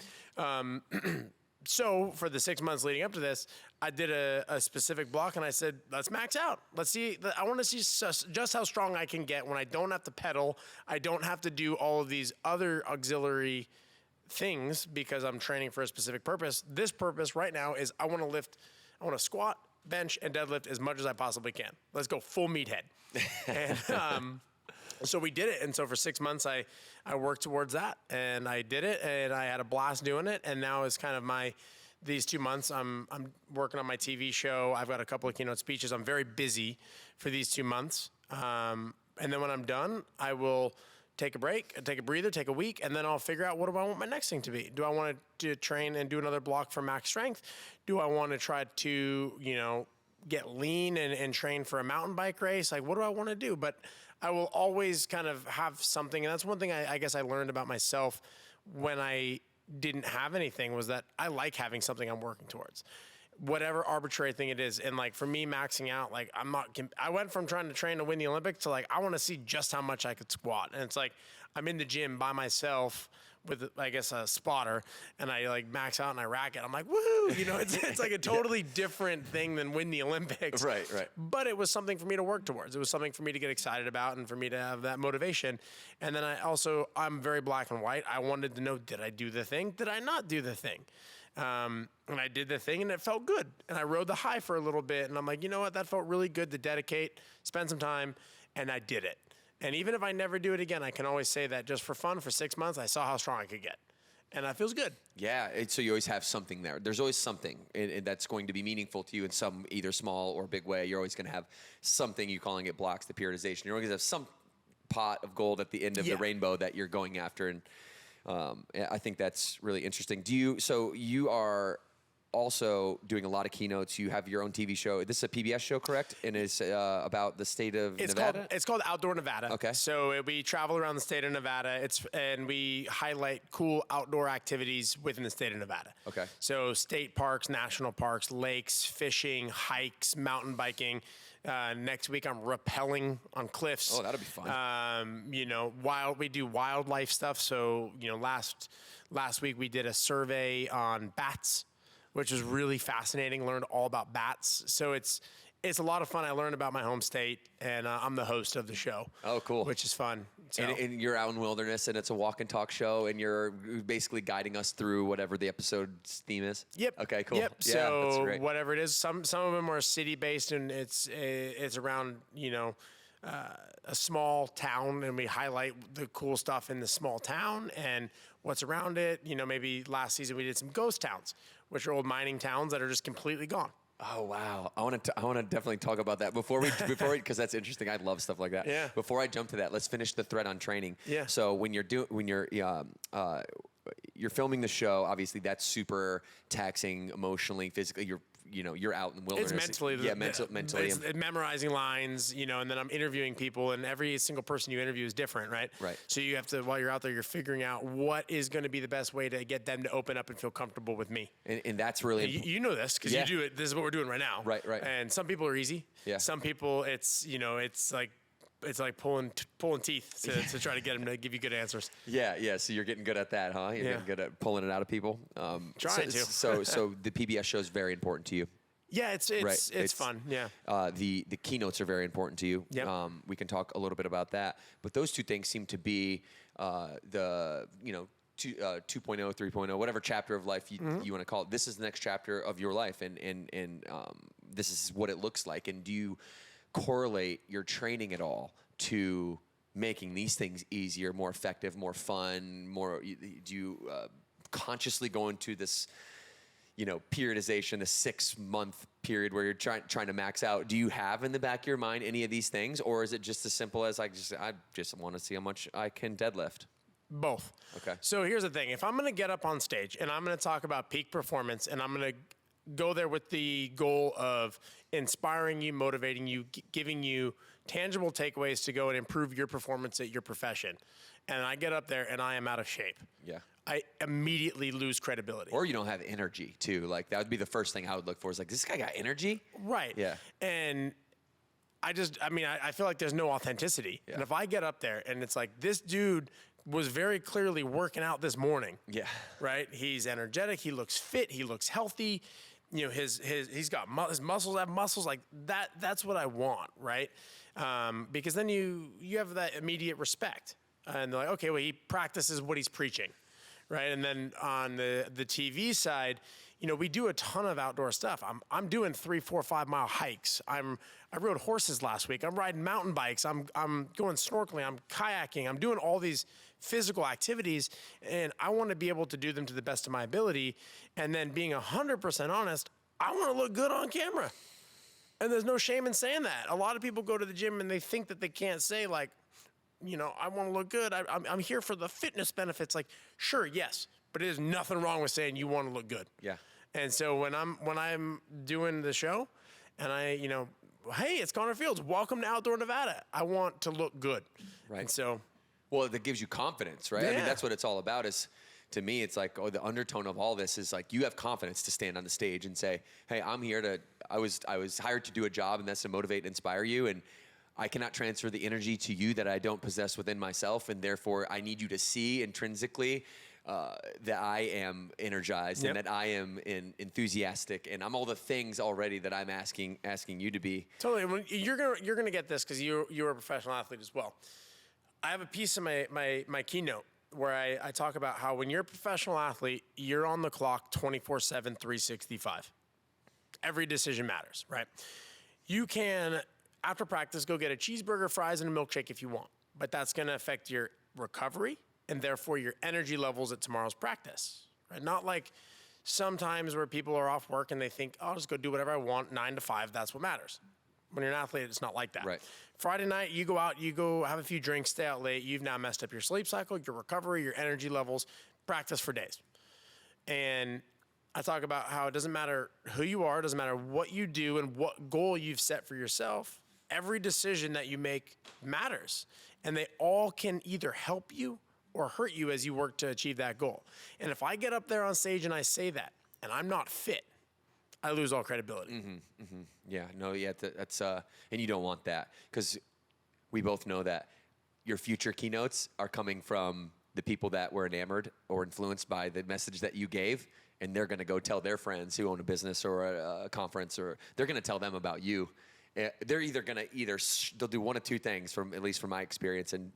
[SPEAKER 3] So for the 6 months leading up to this, I did a specific block and I said, let's max out. Let's see. I want to see just how strong I can get when I don't have to pedal. I don't have to do all of these other auxiliary things because I'm training for a specific purpose. This purpose right now is I want to squat, bench, and deadlift as much as I possibly can. Let's go full meathead. And so we did it. And so for 6 months, I worked towards that and I did it and I had a blast doing it. And now it's kind of these 2 months, I'm working on my TV show. I've got a couple of keynote speeches. I'm very busy for these 2 months. And then when I'm done, I will take a break, take a breather, take a week, and then I'll figure out what do I want my next thing to be. Do I want to train and do another block for max strength? Do I want to try to, get lean and train for a mountain bike race? Like, what do I want to do? But I will always kind of have something. And that's one thing I guess I learned about myself when I didn't have anything, was that I like having something I'm working towards, whatever arbitrary thing it is. And like for me, maxing out, like I went from trying to train to win the Olympics to like, I want to see just how much I could squat. And it's like, I'm in the gym by myself with, I guess, a spotter, and I like max out and I rack it. I'm like, woohoo! It's like a totally different thing than win the Olympics.
[SPEAKER 2] Right.
[SPEAKER 3] But it was something for me to work towards. It was something for me to get excited about and for me to have that motivation. And then I'm very black and white. I wanted to know, did I do the thing? Did I not do the thing? And I did the thing and it felt good. And I rode the high for a little bit. And I'm like, you know what? That felt really good to dedicate, spend some time, and I did it. And even if I never do it again, I can always say that just for fun, for 6 months, I saw how strong I could get. and that feels good.
[SPEAKER 2] Yeah, so you always have something there. There's always something and that's going to be meaningful to you in some either small or big way. You're always going to have something, you calling it blocks, the periodization. You're always going to have some pot of gold at the end of the rainbow that you're going after. And I think that's really interesting. So you are also doing a lot of keynotes. You have your own TV show. This is a PBS show, correct? And it's about the state of Nevada?
[SPEAKER 3] It's called Outdoor Nevada.
[SPEAKER 2] Okay.
[SPEAKER 3] So we travel around the state of Nevada. And we highlight cool outdoor activities within the state of Nevada.
[SPEAKER 2] Okay.
[SPEAKER 3] So state parks, national parks, lakes, fishing, hikes, mountain biking. Next week I'm rappelling on cliffs.
[SPEAKER 2] Oh, that'll be fun.
[SPEAKER 3] We do wildlife stuff. So, last week we did a survey on bats, which was really fascinating. Learned all about bats. So it's a lot of fun. I learned about my home state, and I'm the host of the show.
[SPEAKER 2] Oh, cool.
[SPEAKER 3] Which is fun. So.
[SPEAKER 2] And you're out in wilderness, and it's a walk and talk show, and you're basically guiding us through whatever the episode's theme is.
[SPEAKER 3] Yep.
[SPEAKER 2] Okay, cool.
[SPEAKER 3] Yep.
[SPEAKER 2] Yeah,
[SPEAKER 3] so
[SPEAKER 2] that's great.
[SPEAKER 3] whatever it is, some of them are city based, and it's around a small town, and we highlight the cool stuff in the small town and what's around it. Maybe last season we did some ghost towns, which are old mining towns that are just completely gone.
[SPEAKER 2] Oh wow! I want to definitely talk about that before we because that's interesting. I love stuff like that.
[SPEAKER 3] Yeah.
[SPEAKER 2] Before I jump to that, let's finish the thread on training.
[SPEAKER 3] Yeah.
[SPEAKER 2] So when you're filming the show, obviously that's super taxing emotionally, physically. You're out in the wilderness.
[SPEAKER 3] It's mentally.
[SPEAKER 2] Mentally.
[SPEAKER 3] It's memorizing lines, and then I'm interviewing people, and every single person you interview is different, right?
[SPEAKER 2] Right.
[SPEAKER 3] So you have to, while you're out there, you're figuring out what is going to be the best way to get them to open up and feel comfortable with me.
[SPEAKER 2] And that's really
[SPEAKER 3] you know this because you do it. This is what we're doing right now.
[SPEAKER 2] Right.
[SPEAKER 3] And some people are easy.
[SPEAKER 2] Yeah.
[SPEAKER 3] Some people, it's like pulling teeth to try to get them to give you good answers.
[SPEAKER 2] Yeah. So you're getting good at that, huh? You're getting good at pulling it out of people.
[SPEAKER 3] Trying to.
[SPEAKER 2] So the PBS show is very important to you.
[SPEAKER 3] Yeah, it's fun. Yeah.
[SPEAKER 2] The keynotes are very important to you.
[SPEAKER 3] Yep.
[SPEAKER 2] We can talk a little bit about that. But those two things seem to be the 2.0, 3.0, whatever chapter of life you want to call it. This is the next chapter of your life, and this is what it looks like. And do you correlate your training at all to making these things easier, more effective, more fun, do you consciously go into this periodization, the 6-month period where you're trying to max out? Do you have in the back of your mind any of these things, or is it just as simple as I just want to see how much I can deadlift?
[SPEAKER 3] Both.
[SPEAKER 2] Okay.
[SPEAKER 3] So here's the thing. If I'm going to get up on stage and I'm going to talk about peak performance, and I'm going to go there with the goal of inspiring you, motivating you, giving you tangible takeaways to go and improve your performance at your profession, and I get up there and I am out of shape.
[SPEAKER 2] Yeah.
[SPEAKER 3] I immediately lose credibility.
[SPEAKER 2] Or you don't have energy too. Like that would be the first thing I would look for, is like, this guy got energy?
[SPEAKER 3] Right.
[SPEAKER 2] Yeah.
[SPEAKER 3] And I feel like there's no authenticity.
[SPEAKER 2] Yeah.
[SPEAKER 3] And if I get up there and it's like, this dude was very clearly working out this morning.
[SPEAKER 2] Yeah.
[SPEAKER 3] Right? He's energetic. He looks fit. He looks healthy. He's got his muscles have muscles like that. That's what I want. Right. Because then you have that immediate respect, and they're like, okay, well, he practices what he's preaching. Right. And then on the TV side, we do a ton of outdoor stuff. I'm doing 3, 4, 5 mile hikes. I rode horses last week. I'm riding mountain bikes. I'm going snorkeling. I'm kayaking. I'm doing all these physical activities, and I want to be able to do them to the best of my ability. And then being 100% honest, I want to look good on camera. And there's no shame in saying that. A lot of people go to the gym and they think that they can't say, like, I want to look good. I'm here for the fitness benefits. Like, sure, yes, but there's nothing wrong with saying you want to look good.
[SPEAKER 2] Yeah.
[SPEAKER 3] And so when I'm doing the show, and hey, it's Connor Fields. Welcome to Outdoor Nevada. I want to look good.
[SPEAKER 2] Right.
[SPEAKER 3] And so,
[SPEAKER 2] well, that gives you confidence, right?
[SPEAKER 3] Yeah.
[SPEAKER 2] I mean, that's what it's all about. Is to me, it's like, the undertone of all this is like, you have confidence to stand on the stage and say, hey, I'm here to. I was hired to do a job, and that's to motivate and inspire you, and I cannot transfer the energy to you that I don't possess within myself, and therefore I need you to see intrinsically that I am energized,
[SPEAKER 3] Yep.
[SPEAKER 2] and that I am enthusiastic, and I'm all the things already that I'm asking you to be.
[SPEAKER 3] totally. You're gonna get this because you're a professional athlete as well. I have a piece of my keynote where I talk about how when you're a professional athlete, you're on the clock 24/7, 365. Every decision matters, right? You can, after practice, go get a cheeseburger, fries, and a milkshake if you want, but that's going to affect your recovery, and therefore your energy levels at tomorrow's practice, right? Not like sometimes where people are off work and they think, I'll just go do whatever I want, 9 to 5, that's what matters. When you're an athlete, it's not like that.
[SPEAKER 2] Right.
[SPEAKER 3] Friday night, you go out, you go have a few drinks, stay out late. You've now messed up your sleep cycle, your recovery, your energy levels, practice for days. And I talk about how it doesn't matter who you are, it doesn't matter what you do and what goal you've set for yourself. Every decision that you make matters. And they all can either help you or hurt you as you work to achieve that goal. And if I get up there on stage and I say that, and I'm not fit, I lose all credibility.
[SPEAKER 2] Yeah, no, yeah, that's and you don't want that, because we both know that your future keynotes are coming from the people that were enamored or influenced by the message that you gave, and they're going to go tell their friends who own a business or a conference, or they're going to tell them about you. They're either going to they'll do one of two things, at least from my experience and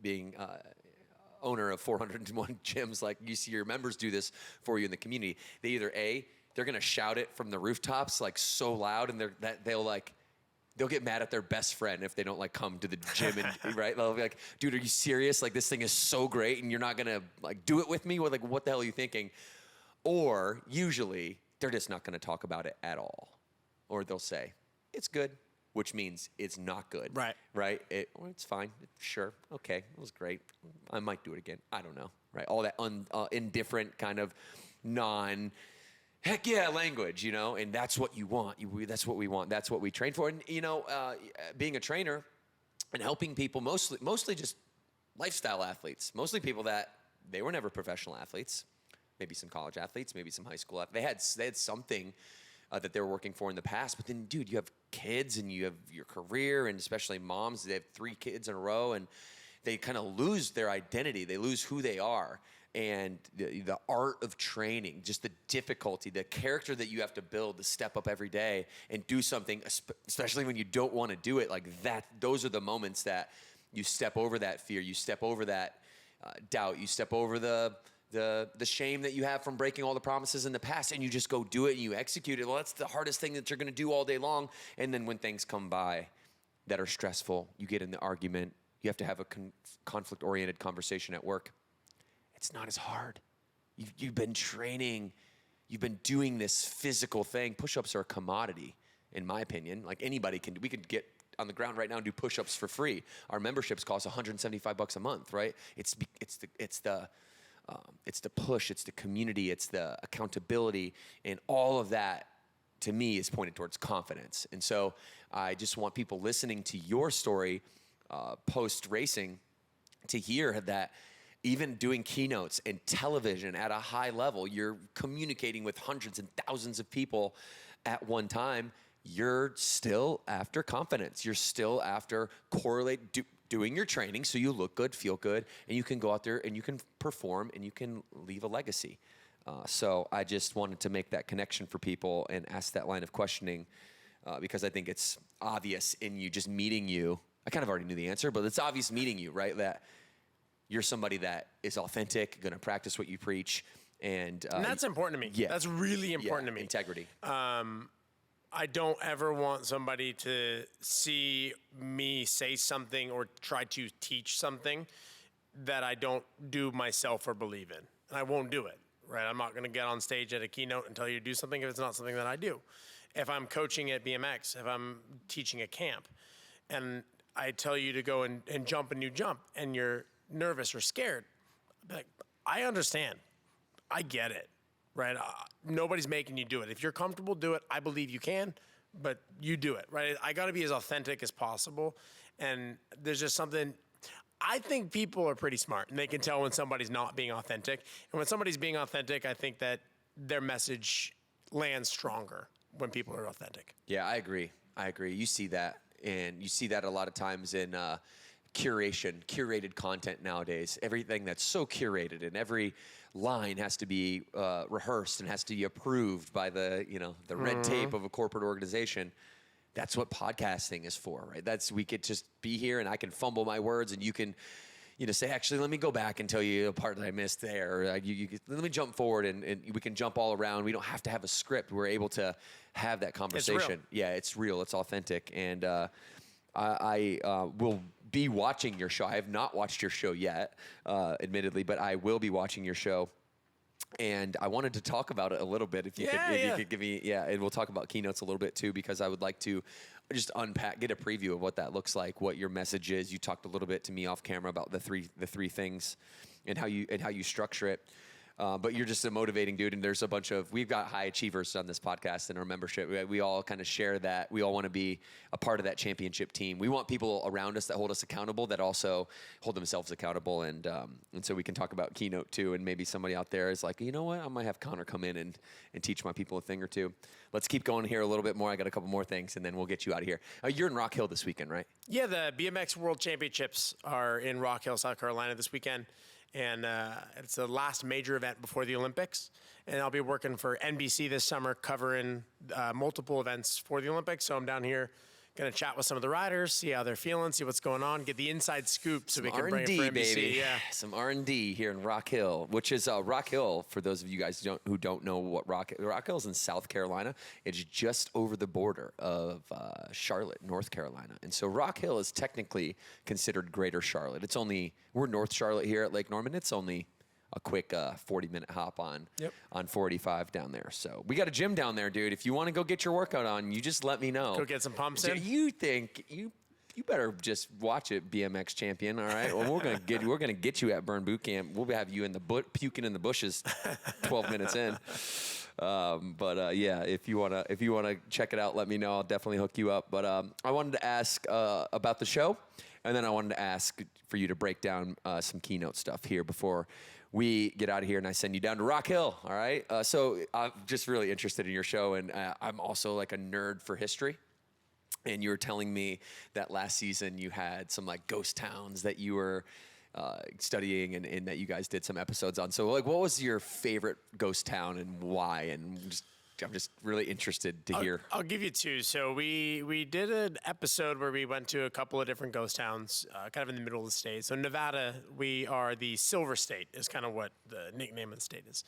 [SPEAKER 2] being owner of 401 gyms, like you see your members do this for you in the community. They either they're gonna shout it from the rooftops like so loud, and they'll get mad at their best friend if they don't like come to the gym, and right? They'll be like, dude, are you serious? Like, this thing is so great and you're not gonna like do it with me? Or like, what the hell are you thinking? Or usually they're just not gonna talk about it at all. Or they'll say, it's good, which means it's not good.
[SPEAKER 3] Right.
[SPEAKER 2] Right? It's fine. Sure. Okay. It was great. I might do it again. I don't know. Right? All that indifferent kind of heck yeah language, and that's what you want. That's what we want. That's what we train for. And, being a trainer and helping people, mostly just lifestyle athletes, mostly people that they were never professional athletes, maybe some college athletes, maybe some high school athletes. They had something that they were working for in the past. But then, dude, you have kids and you have your career, and especially moms, they have 3 kids in a row, and they kind of lose their identity. They lose who they are. And the art of training, just the difficulty, the character that you have to build to step up every day and do something, especially when you don't want to do it, like that. Those are the moments that you step over that fear, you step over that doubt, you step over the shame that you have from breaking all the promises in the past, and you just go do it and you execute it. Well, that's the hardest thing that you're going to do all day long. And then when things come by that are stressful, you get in the argument, you have to have a conflict-oriented conversation at work. It's not as hard. You've been training. You've been doing this physical thing. Push-ups are a commodity, in my opinion. Like anybody can, we could get on the ground right now and do push-ups for free. Our memberships cost $175 a month, right? It's the push, it's the community, it's the accountability, and all of that, to me, is pointed towards confidence. And so I just want people listening to your story post-racing to hear that even doing keynotes and television at a high level, you're communicating with hundreds and thousands of people at one time. You're still after confidence. You're still after doing your training so you look good, feel good, and you can go out there and you can perform and you can leave a legacy. So I just wanted to make that connection for people and ask that line of questioning because I think it's obvious in you, just meeting you. I kind of already knew the answer, but it's obvious meeting you, right? That you're somebody that is authentic, going to practice what you preach. And
[SPEAKER 3] that's important to me.
[SPEAKER 2] Yeah.
[SPEAKER 3] That's really important to me.
[SPEAKER 2] Integrity.
[SPEAKER 3] I don't ever want somebody to see me say something or try to teach something that I don't do myself or believe in. And I won't do it, right? I'm not going to get on stage at a keynote and tell you to do something if it's not something that I do. If I'm coaching at BMX, if I'm teaching a camp, and I tell you to go and jump and you jump, and you're nervous or scared, I'd be like, I understand. I get it, right? Nobody's making you do it. If you're comfortable, do it. I believe you can, but you do it, right? I got to be as authentic as possible. And there's just something, I think people are pretty smart and they can tell when somebody's not being authentic. And when somebody's being authentic, I think that their message lands stronger when people are authentic.
[SPEAKER 2] Yeah, I agree. You see that. And you see that a lot of times in curated content nowadays. Everything that's so curated, and every line has to be rehearsed and has to be approved by the red tape of a corporate organization. That's what podcasting is for, right? We could just be here and I can fumble my words and you can, say, actually, let me go back and tell you a part that I missed there. Let me jump forward and we can jump all around. We don't have to have a script. We're able to have that conversation.
[SPEAKER 3] It's real.
[SPEAKER 2] Yeah, it's real. It's authentic. And I will be watching your show. I have not watched your show yet, admittedly, but I will be watching your show. And I wanted to talk about it a little bit. If you could give me, and we'll talk about keynotes a little bit too, because I would like to just unpack, get a preview of what that looks like, what your message is. You talked a little bit to me off camera about the three things, and how you structure it. But you're just a motivating dude, and there's we've got high achievers on this podcast in our membership. We all kind of share that. We all want to be a part of that championship team. We want people around us that hold us accountable, that also hold themselves accountable. And so we can talk about keynote too, and maybe somebody out there is like, you know what, I might have Connor come in and teach my people a thing or two. Let's keep going here a little bit more. I got a couple more things, and then we'll get you out of here. You're in Rock Hill this weekend, right? Yeah,
[SPEAKER 3] the BMX World Championships are in Rock Hill, South Carolina this weekend. And it's the last major event before the Olympics. And I'll be working for NBC this summer covering multiple events for the Olympics. So I'm down here going to chat with some of the riders, see how they're feeling, see what's going on, get the inside scoop so we can bring it for NBC.
[SPEAKER 2] Baby. Yeah. Some R&D here in Rock Hill, which is Rock Hill, for those of you guys who don't know what Rock Hill is in South Carolina. It's just over the border of Charlotte, North Carolina. And so Rock Hill is technically considered Greater Charlotte. We're North Charlotte here at Lake Norman. It's only a quick 40-minute hop on 45 down there. So we got a gym down there, dude. If you want to go get your workout on, you just let me know.
[SPEAKER 3] Go get some pumps in.
[SPEAKER 2] You think you better just watch it, BMX champion. All right. Well, we're gonna get you at Burn Boot Camp. We'll have you in the puking in the bushes, 12 minutes in. If you wanna check it out, let me know. I'll definitely hook you up. But I wanted to ask about the show, and then I wanted to ask for you to break down some keynote stuff here before we get out of here and I send you down to Rock Hill, all right? So I'm just really interested in your show, and I'm also like a nerd for history. And you were telling me that last season you had some like ghost towns that you were studying and that you guys did some episodes on. So like, what was your favorite ghost town and why? And I'm just really interested to hear.
[SPEAKER 3] I'll give you two. So we did an episode where we went to a couple of different ghost towns, kind of in the middle of the state. So Nevada, we are the Silver State, is kind of what the nickname of the state is.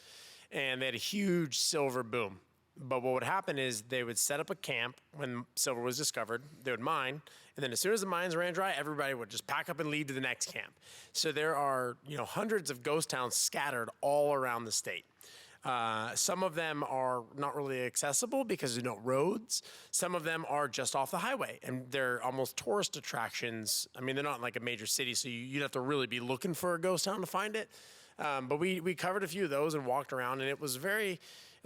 [SPEAKER 3] And they had a huge silver boom. But what would happen is they would set up a camp when silver was discovered. They would mine, and then as soon as the mines ran dry, everybody would just pack up and leave to the next camp. So there are hundreds of ghost towns scattered all around the state. Some of them are not really accessible because there's no roads. Some of them are just off the highway, and they're almost tourist attractions. I mean, they're not like a major city, so you'd have to really be looking for a ghost town to find it. But we covered a few of those and walked around, and it was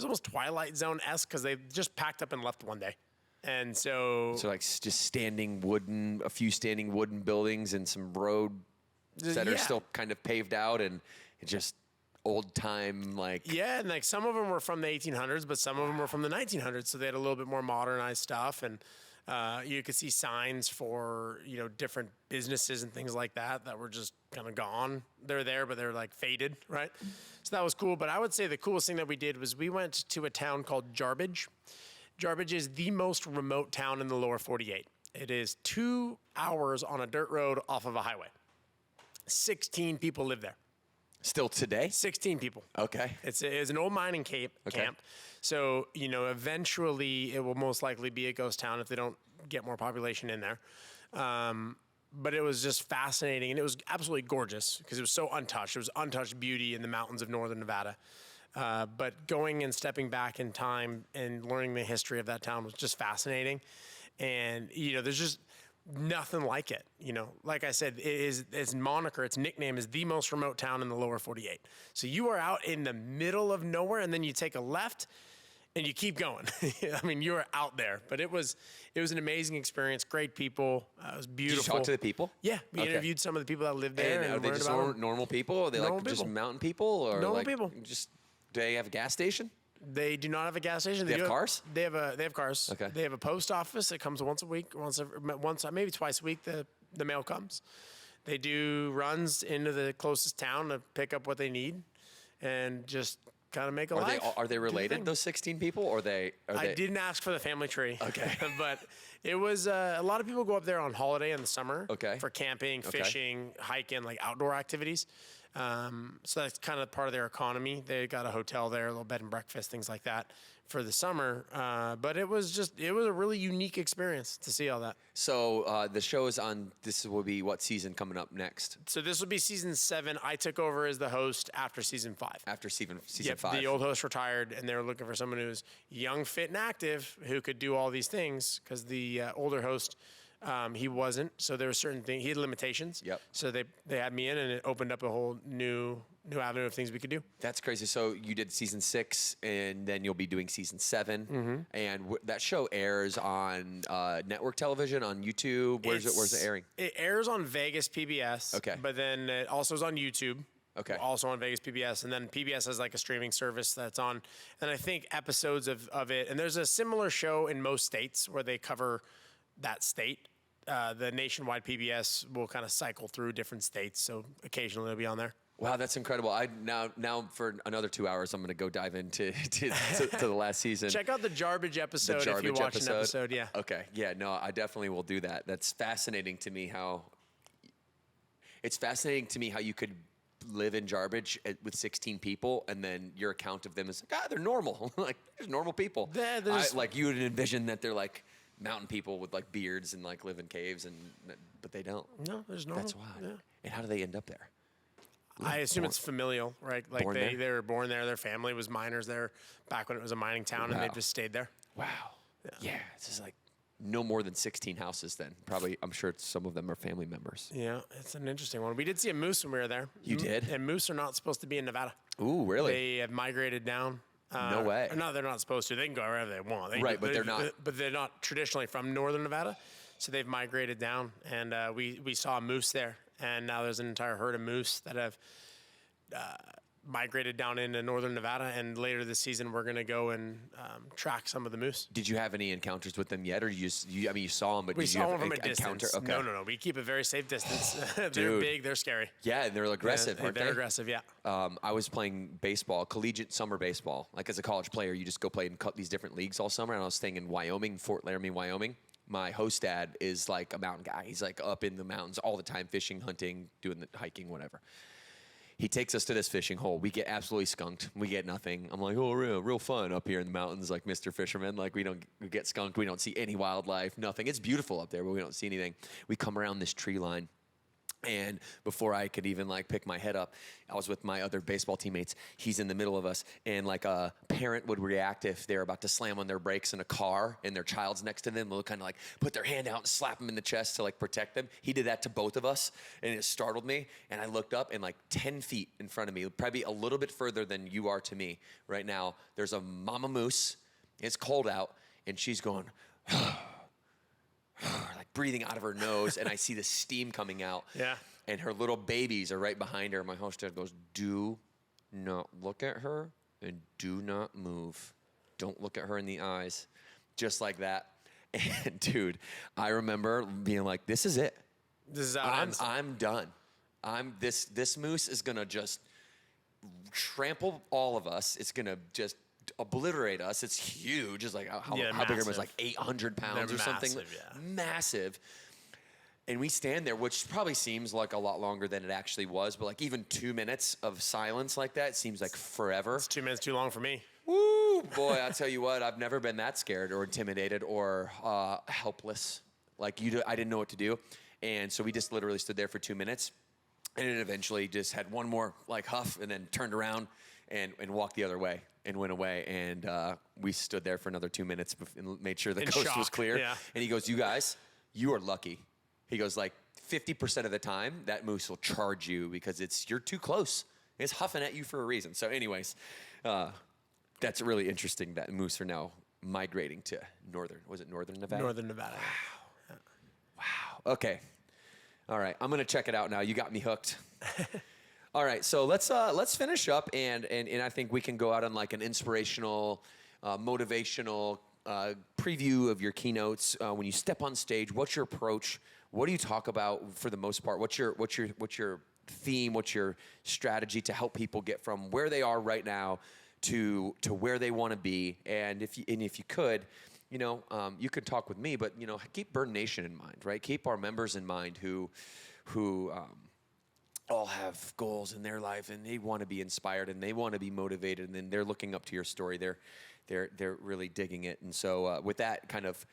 [SPEAKER 3] almost Twilight Zone-esque because they just packed up and left one day. And so
[SPEAKER 2] like just a few standing wooden buildings and some road that are still kind of paved out, and just old time, like.
[SPEAKER 3] Yeah, and like some of them were from the 1800s, but some of them were from the 1900s, so they had a little bit more modernized stuff, and you could see signs for different businesses and things like that were just kind of gone. They're there, but they're like faded, right? So that was cool. But I would say the coolest thing that we did was we went to a town called Jarbidge. Jarbidge is the most remote town in the lower 48. It is 2 hours on a dirt road off of a highway. 16 people live there.
[SPEAKER 2] Still today?
[SPEAKER 3] 16 people.
[SPEAKER 2] Okay.
[SPEAKER 3] It's an old mining camp. So, eventually it will most likely be a ghost town if they don't get more population in there. But it was just fascinating, and it was absolutely gorgeous because it was so untouched. It was untouched beauty in the mountains of northern Nevada. But going and stepping back in time and learning the history of that town was just fascinating. And, there's just nothing like it. Like I said, its moniker, its nickname is the most remote town in the lower 48. So you are out in the middle of nowhere, and then you take a left and you keep going. I mean, you are out there, but it was an amazing experience. Great people. It was beautiful.
[SPEAKER 2] Did you talk to the people?
[SPEAKER 3] Yeah, we interviewed some of the people that lived there.
[SPEAKER 2] And are they just normal people? Or are they just mountain people? Or
[SPEAKER 3] normal people.
[SPEAKER 2] Just, do they have a gas station?
[SPEAKER 3] They do not have a gas station.
[SPEAKER 2] They have cars?
[SPEAKER 3] They have cars.
[SPEAKER 2] Okay.
[SPEAKER 3] They have a post office that comes once a week, maybe twice a week. The mail comes. They do runs into the closest town to pick up what they need, and just kind of make a life.
[SPEAKER 2] Are they related, those 16 people, or
[SPEAKER 3] I didn't ask for the family tree.
[SPEAKER 2] Okay.
[SPEAKER 3] But it was a lot of people go up there on holiday in the summer.
[SPEAKER 2] Okay.
[SPEAKER 3] For camping, fishing, hiking, like outdoor activities. So that's kind of part of their economy. They got a hotel there, a little bed and breakfast, things like that for the summer. But it was a really unique experience to see all that.
[SPEAKER 2] So the show is on, this will be what season coming up next?
[SPEAKER 3] So this will be season 7. I took over as the host after season 5.
[SPEAKER 2] After season
[SPEAKER 3] Yep,
[SPEAKER 2] 5.
[SPEAKER 3] the old host retired, and they were looking for someone who's young, fit, and active who could do all these things because the older host, he wasn't. So there were certain things, he had limitations.
[SPEAKER 2] Yep.
[SPEAKER 3] So they had me in, and it opened up a whole new avenue of things we could do.
[SPEAKER 2] That's crazy. So you did season 6, and then you'll be doing season 7, and that show airs on network television, on YouTube. Where's it airing?
[SPEAKER 3] It airs on Vegas PBS.
[SPEAKER 2] Okay.
[SPEAKER 3] But then it also is on YouTube.
[SPEAKER 2] Okay.
[SPEAKER 3] Also on Vegas PBS, and then PBS has like a streaming service that's on. And I think episodes of it, and there's a similar show in most states where they cover that state. The nationwide PBS will kind of cycle through different states, so occasionally it'll be on there.
[SPEAKER 2] Wow, that's incredible. Now for another 2 hours, I'm going to go dive into to the last season.
[SPEAKER 3] Check out the Garbage episode if you watch an episode. Yeah.
[SPEAKER 2] Okay. Yeah. No, I definitely will do that. That's fascinating to me. It's fascinating to me how you could live in Garbage with 16 people, and then your account of them is like, they're normal. Like, there's normal people. Like you would envision that they're like mountain people with like beards and like live in caves, but they don't.
[SPEAKER 3] No, there's normal.
[SPEAKER 2] That's wild.
[SPEAKER 3] Yeah.
[SPEAKER 2] And how do they end up there?
[SPEAKER 3] I assume it's familial, right? Like they were born there. Their family was miners there back when it was a mining town, and they just stayed there.
[SPEAKER 2] Wow. Yeah. This is like no more than 16 houses then. Probably, I'm sure some of them are family members.
[SPEAKER 3] Yeah, it's an interesting one. We did see a moose when we were there.
[SPEAKER 2] You did?
[SPEAKER 3] And moose are not supposed to be in Nevada.
[SPEAKER 2] Ooh, really?
[SPEAKER 3] They have migrated down.
[SPEAKER 2] No way.
[SPEAKER 3] No, they're not supposed to. They can go wherever they want.
[SPEAKER 2] Right, but they're not.
[SPEAKER 3] But they're not traditionally from northern Nevada, so they've migrated down. And we saw a moose there, and now there's an entire herd of moose that have migrated down into northern Nevada. And later this season, we're going to go and track some of the moose.
[SPEAKER 2] Did you have any encounters with them yet, or you saw them, but
[SPEAKER 3] we
[SPEAKER 2] did you
[SPEAKER 3] saw
[SPEAKER 2] have
[SPEAKER 3] them from a
[SPEAKER 2] encounter?
[SPEAKER 3] distance.
[SPEAKER 2] Okay.
[SPEAKER 3] No. We keep a very safe distance. They're
[SPEAKER 2] Dude.
[SPEAKER 3] big. They're scary.
[SPEAKER 2] Yeah, and they're aggressive, aren't they?
[SPEAKER 3] They're aggressive, yeah.
[SPEAKER 2] I was playing baseball, collegiate summer baseball. Like as a college player, you just go play in these different leagues all summer. And I was staying in Wyoming, Fort Laramie, Wyoming. My host dad is like a mountain guy. He's like up in the mountains all the time, fishing, hunting, doing the hiking, whatever. He takes us to this fishing hole. We get absolutely skunked. We get nothing. I'm like, oh, real fun up here in the mountains, like Mr. Fisherman. Like we get skunked. We don't see any wildlife, nothing. It's beautiful up there, but we don't see anything. We come around this tree line. And before I could even like pick my head up, I was with my other baseball teammates. He's in the middle of us, and like a parent would react if they're about to slam on their brakes in a car and their child's next to them. They'll kind of like put their hand out and slap them in the chest to like protect them. He did that to both of us, and it startled me. And I looked up, and like 10 feet in front of me, probably a little bit further than you are to me right now, there's a mama moose. It's cold out, and she's going like breathing out of her nose, and I see the steam coming out.
[SPEAKER 3] Yeah.
[SPEAKER 2] And her little babies are right behind her. My host dad goes, do not look at her and do not move. Don't look at her in the eyes. Just like that. And dude, I remember being like, this is it.
[SPEAKER 3] This is how it ends.
[SPEAKER 2] I'm done. This moose is gonna just trample all of us. It's gonna just obliterate us. It's huge. It's like how big it was, like 800 pounds or something.
[SPEAKER 3] Massive, yeah.
[SPEAKER 2] Massive. And we stand there, which probably seems like a lot longer than it actually was, but like even 2 minutes of silence like that seems like forever.
[SPEAKER 3] It's 2 minutes too long for me.
[SPEAKER 2] Woo, boy, I'll tell you what, I've never been that scared or intimidated or helpless. Like I didn't know what to do. And so we just literally stood there for 2 minutes, and it eventually just had one more like huff and then turned around and walked the other way and went away. And we stood there for another 2 minutes and made sure the coast was clear.
[SPEAKER 3] Yeah.
[SPEAKER 2] And he goes, you guys, you are lucky. He goes, like 50% of the time, that moose will charge you because you're too close. It's huffing at you for a reason. So anyways, that's really interesting that moose are now migrating to northern Nevada?
[SPEAKER 3] Northern Nevada.
[SPEAKER 2] Wow. Okay. All right. I'm going to check it out now. You got me hooked. All right. So let's finish up, and I think we can go out on like an inspirational, motivational preview of your keynotes. When you step on stage, what's your approach? What do you talk about for the most part? What's your theme? What's your strategy to help people get from where they are right now to where they want to be? And if you could, you could talk with me, but keep Burn Nation in mind, right? Keep our members in mind who all have goals in their life, and they want to be inspired, and they want to be motivated, and then they're looking up to your story. They're really digging it. And so with that kind of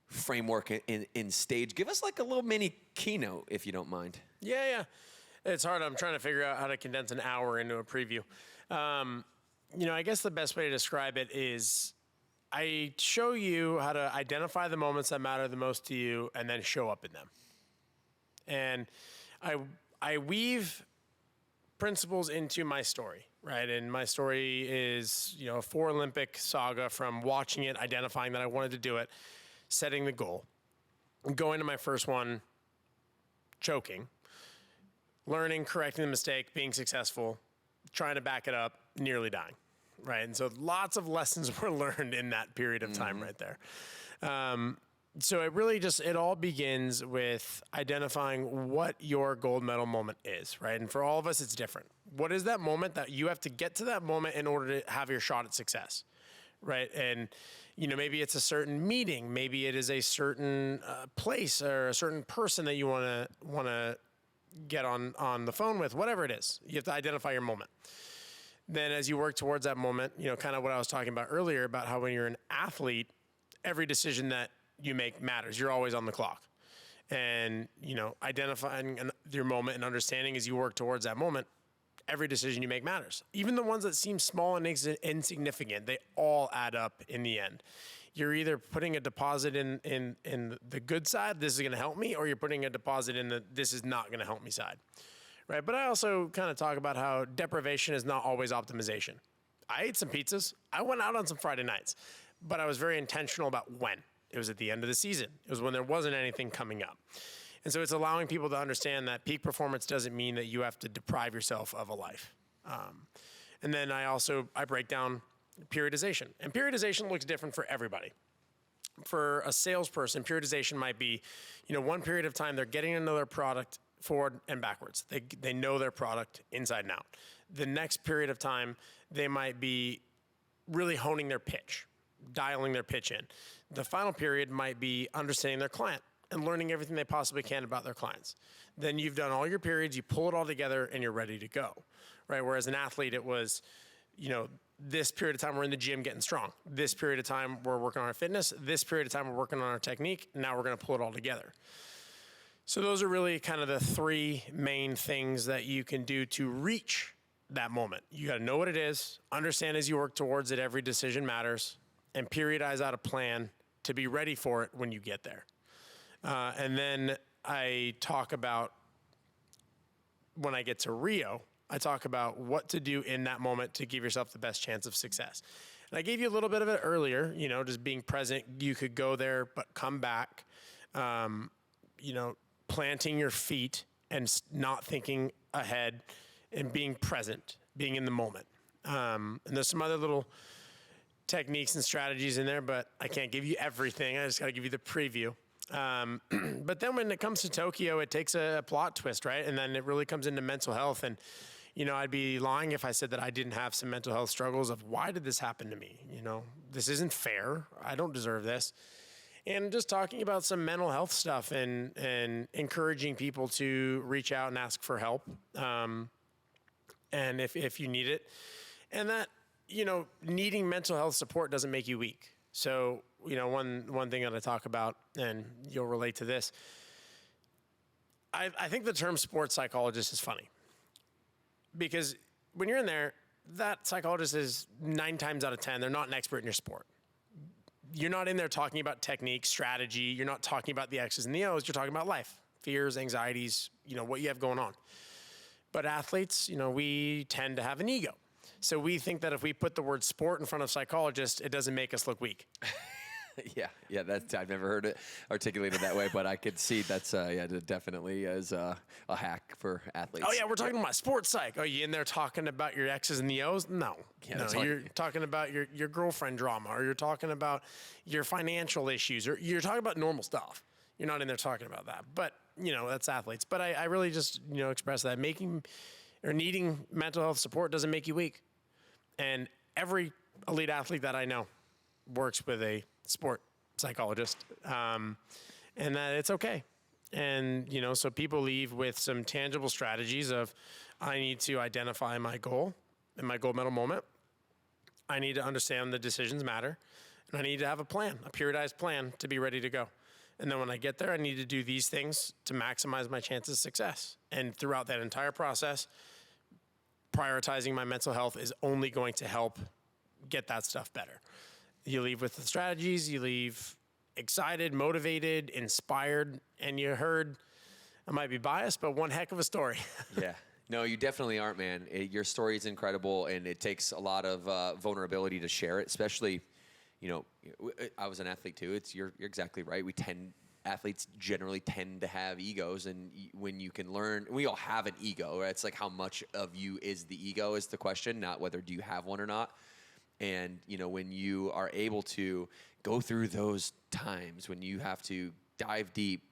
[SPEAKER 2] framework in stage, give us like a little mini keynote, if you don't mind.
[SPEAKER 3] Yeah. It's hard. I'm trying to figure out how to condense an hour into a preview. I guess the best way to describe it is I show you how to identify the moments that matter the most to you and then show up in them. And I weave principles into my story, right? And my story is, a 4 Olympic saga from watching it, identifying that I wanted to do it, setting the goal, going to my first one, choking, learning, correcting the mistake, being successful, trying to back it up, nearly dying, right? And so lots of lessons were learned in that period of time right there. So it really it all begins with identifying what your gold medal moment is, right? And for all of us, it's different. What is that moment that you have to get to that moment in order to have your shot at success, right? And, maybe it's a certain meeting, maybe it is a certain place or a certain person that you want to get on the phone with, whatever it is. You have to identify your moment. Then as you work towards that moment, kind of what I was talking about earlier about how when you're an athlete, every decision that you make matters. You're always on the clock. And, identifying your moment and understanding as you work towards that moment, every decision you make matters. Even the ones that seem small and insignificant, they all add up in the end. You're either putting a deposit in the good side, this is going to help me, or you're putting a deposit in the this is not going to help me side. Right? But I also kind of talk about how deprivation is not always optimization. I ate some pizzas. I went out on some Friday nights, but I was very intentional about when. It was at the end of the season. It was when there wasn't anything coming up. And so it's allowing people to understand that peak performance doesn't mean that you have to deprive yourself of a life. And then I break down periodization. And periodization looks different for everybody. For a salesperson, periodization might be, one period of time they're getting to know their product forward and backwards. They know their product inside and out. The next period of time, they might be really honing their pitch, dialing their pitch in. The final period might be understanding their client and learning everything they possibly can about their clients. Then you've done all your periods, you pull it all together, and you're ready to go, right? Whereas an athlete, it was, this period of time we're in the gym getting strong. This period of time we're working on our fitness. This period of time we're working on our technique. Now we're going to pull it all together. So those are really kind of the 3 main things that you can do to reach that moment. You got to know what it is, understand as you work towards it, every decision matters, and periodize out a plan to be ready for it when you get there. And then I talk about, when I get to Rio, I talk about what to do in that moment to give yourself the best chance of success. And I gave you a little bit of it earlier, just being present. You could go there, but come back, planting your feet and not thinking ahead and being present, being in the moment. And there's some other little techniques and strategies in there, but I can't give you everything. I just got to give you the preview. But then when it comes to Tokyo, it takes a plot twist, right? And then it really comes into mental health. And, I'd be lying if I said that I didn't have some mental health struggles of why did this happen to me? This isn't fair. I don't deserve this. And just talking about some mental health stuff and encouraging people to reach out and ask for help. And if you need it. And that, needing mental health support doesn't make you weak. So, one thing that I talk about, and you'll relate to this, I think the term sports psychologist is funny. Because when you're in there, that psychologist is 9 times out of 10, they're not an expert in your sport. You're not in there talking about technique, strategy. You're not talking about the X's and the O's. You're talking about life, fears, anxieties, what you have going on. But athletes, we tend to have an ego. So we think that if we put the word sport in front of psychologist, it doesn't make us look weak.
[SPEAKER 2] Yeah, that's, I've never heard it articulated that way, but I could see that's, it definitely is a hack for athletes.
[SPEAKER 3] Oh yeah, we're talking about sports psych. Oh, you in there talking about your X's and the O's? No, you're talking about your girlfriend drama, or you're talking about your financial issues, or you're talking about normal stuff. You're not in there talking about that, but that's athletes. But I really just, express that needing mental health support doesn't make you weak. And every elite athlete that I know works with a sport psychologist, and that it's okay. And, so people leave with some tangible strategies of, I need to identify my goal in my gold medal moment. I need to understand the decisions matter. And I need to have a plan, a periodized plan to be ready to go. And then when I get there, I need to do these things to maximize my chances of success. And throughout that entire process, prioritizing my mental health is only going to help get that stuff better. You leave with the strategies, you leave excited, motivated, inspired, and you heard, I might be biased, but one heck of a story.
[SPEAKER 2] Yeah. No, you definitely aren't, man. Your story is incredible, and it takes a lot of vulnerability to share it, especially, I was an athlete too. You're exactly right. Athletes generally tend to have egos, and when you can learn, we all have an ego, right? It's like how much of you is the ego is the question, not whether do you have one or not. And, when you are able to go through those times when you have to dive deep,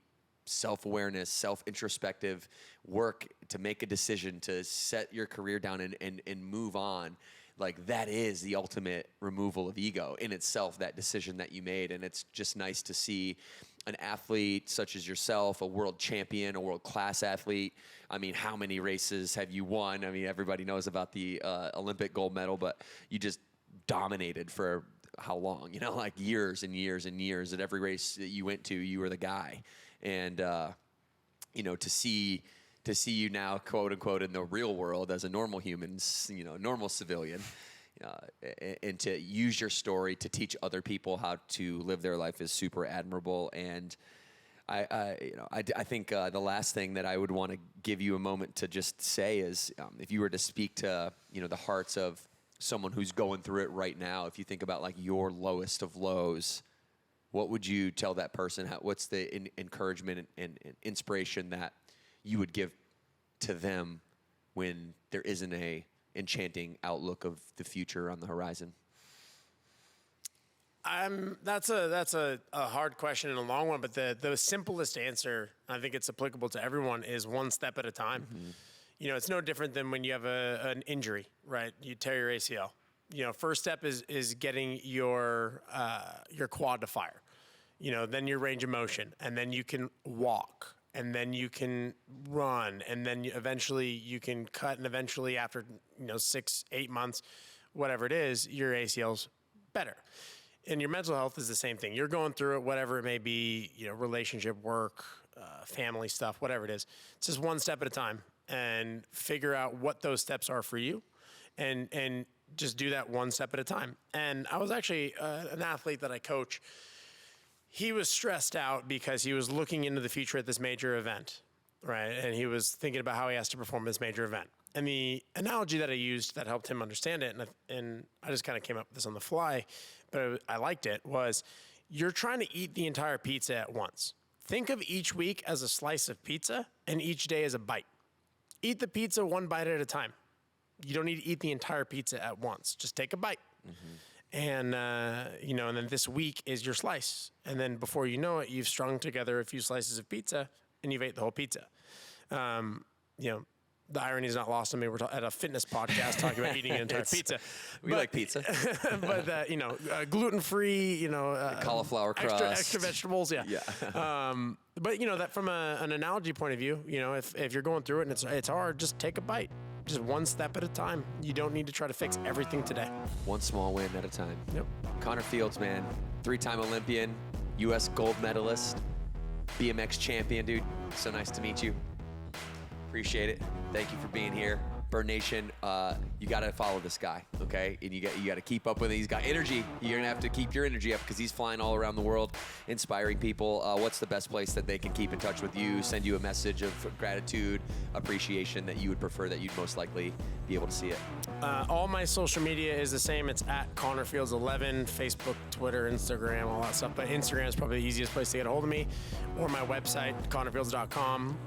[SPEAKER 2] self-awareness, self-introspective work to make a decision to set your career down and move on, like that is the ultimate removal of ego in itself, that decision that you made. And it's just nice to see an athlete such as yourself, a world champion, a world-class athlete. I mean, how many races have you won? I mean, everybody knows about the Olympic gold medal, but you just dominated for how long? Like years and years and years. At every race that you went to, you were the guy. And to see you now, quote unquote, in the real world as a normal human, normal civilian, and to use your story to teach other people how to live their life is super admirable. And I think the last thing that I would want to give you a moment to just say is, if you were to speak to the hearts of someone who's going through it right now, if you think about like your lowest of lows, what would you tell that person? What's the encouragement and inspiration that you would give to them when there isn't a enchanting outlook of the future on the horizon?
[SPEAKER 3] That's a hard question and a long one, but the simplest answer, I think it's applicable to everyone, is one step at a time. Mm-hmm. It's no different than when you have an injury, right? You tear your ACL. First step is getting your quad to fire. Then your range of motion, and then you can walk, and then you can run, and then eventually you can cut, and eventually after 6-8 months, whatever it is, your ACL's better. And your mental health is the same thing. You're going through it, whatever it may be, relationship, work, family stuff, whatever it is. It's just one step at a time, and figure out what those steps are for you, and just do that one step at a time. And I was actually an athlete that I coach. He was stressed out because he was looking into the future at this major event, right? And he was thinking about how he has to perform this major event. And the analogy that I used that helped him understand it, and I just kind of came up with this on the fly, but I liked it, was you're trying to eat the entire pizza at once. Think of each week as a slice of pizza and each day as a bite. Eat the pizza one bite at a time. You don't need to eat the entire pizza at once. Just take a bite. Mm-hmm. And, and then this week is your slice. And then before you know it, you've strung together a few slices of pizza and you've ate the whole pizza. The irony is not lost on me. We're at a fitness podcast talking about eating an entire pizza.
[SPEAKER 2] We like pizza.
[SPEAKER 3] But, gluten-free,
[SPEAKER 2] cauliflower crust.
[SPEAKER 3] Extra vegetables, yeah. But, that from an analogy point of view, if you're going through it and it's hard, just take a bite. Just one step at a time. You don't need to try to fix everything today.
[SPEAKER 2] One small win at a time.
[SPEAKER 3] Yep.
[SPEAKER 2] Connor Fields, man. 3-time Olympian, U.S. gold medalist, BMX champion, dude. So nice to meet you. Appreciate it. Thank you for being here. Bird Nation, you got to follow this guy, okay? And you got to keep up with it. He's got energy. You're going to have to keep your energy up because he's flying all around the world, inspiring people. What's the best place that they can keep in touch with you, send you a message of gratitude, appreciation that you would prefer that you'd most likely be able to see it?
[SPEAKER 3] All my social media is the same. It's at ConnorFields11, Facebook, Twitter, Instagram, all that stuff. But Instagram is probably the easiest place to get a hold of me, or my website, ConnorFields.com.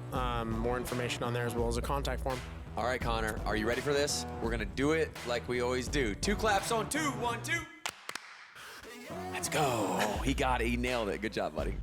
[SPEAKER 3] More information on there as well as a contact form.
[SPEAKER 2] All right, Connor, are you ready for this? We're going to do it like we always do. 2 claps on 2. 1, 2. Let's go. He got it. He nailed it. Good job, buddy.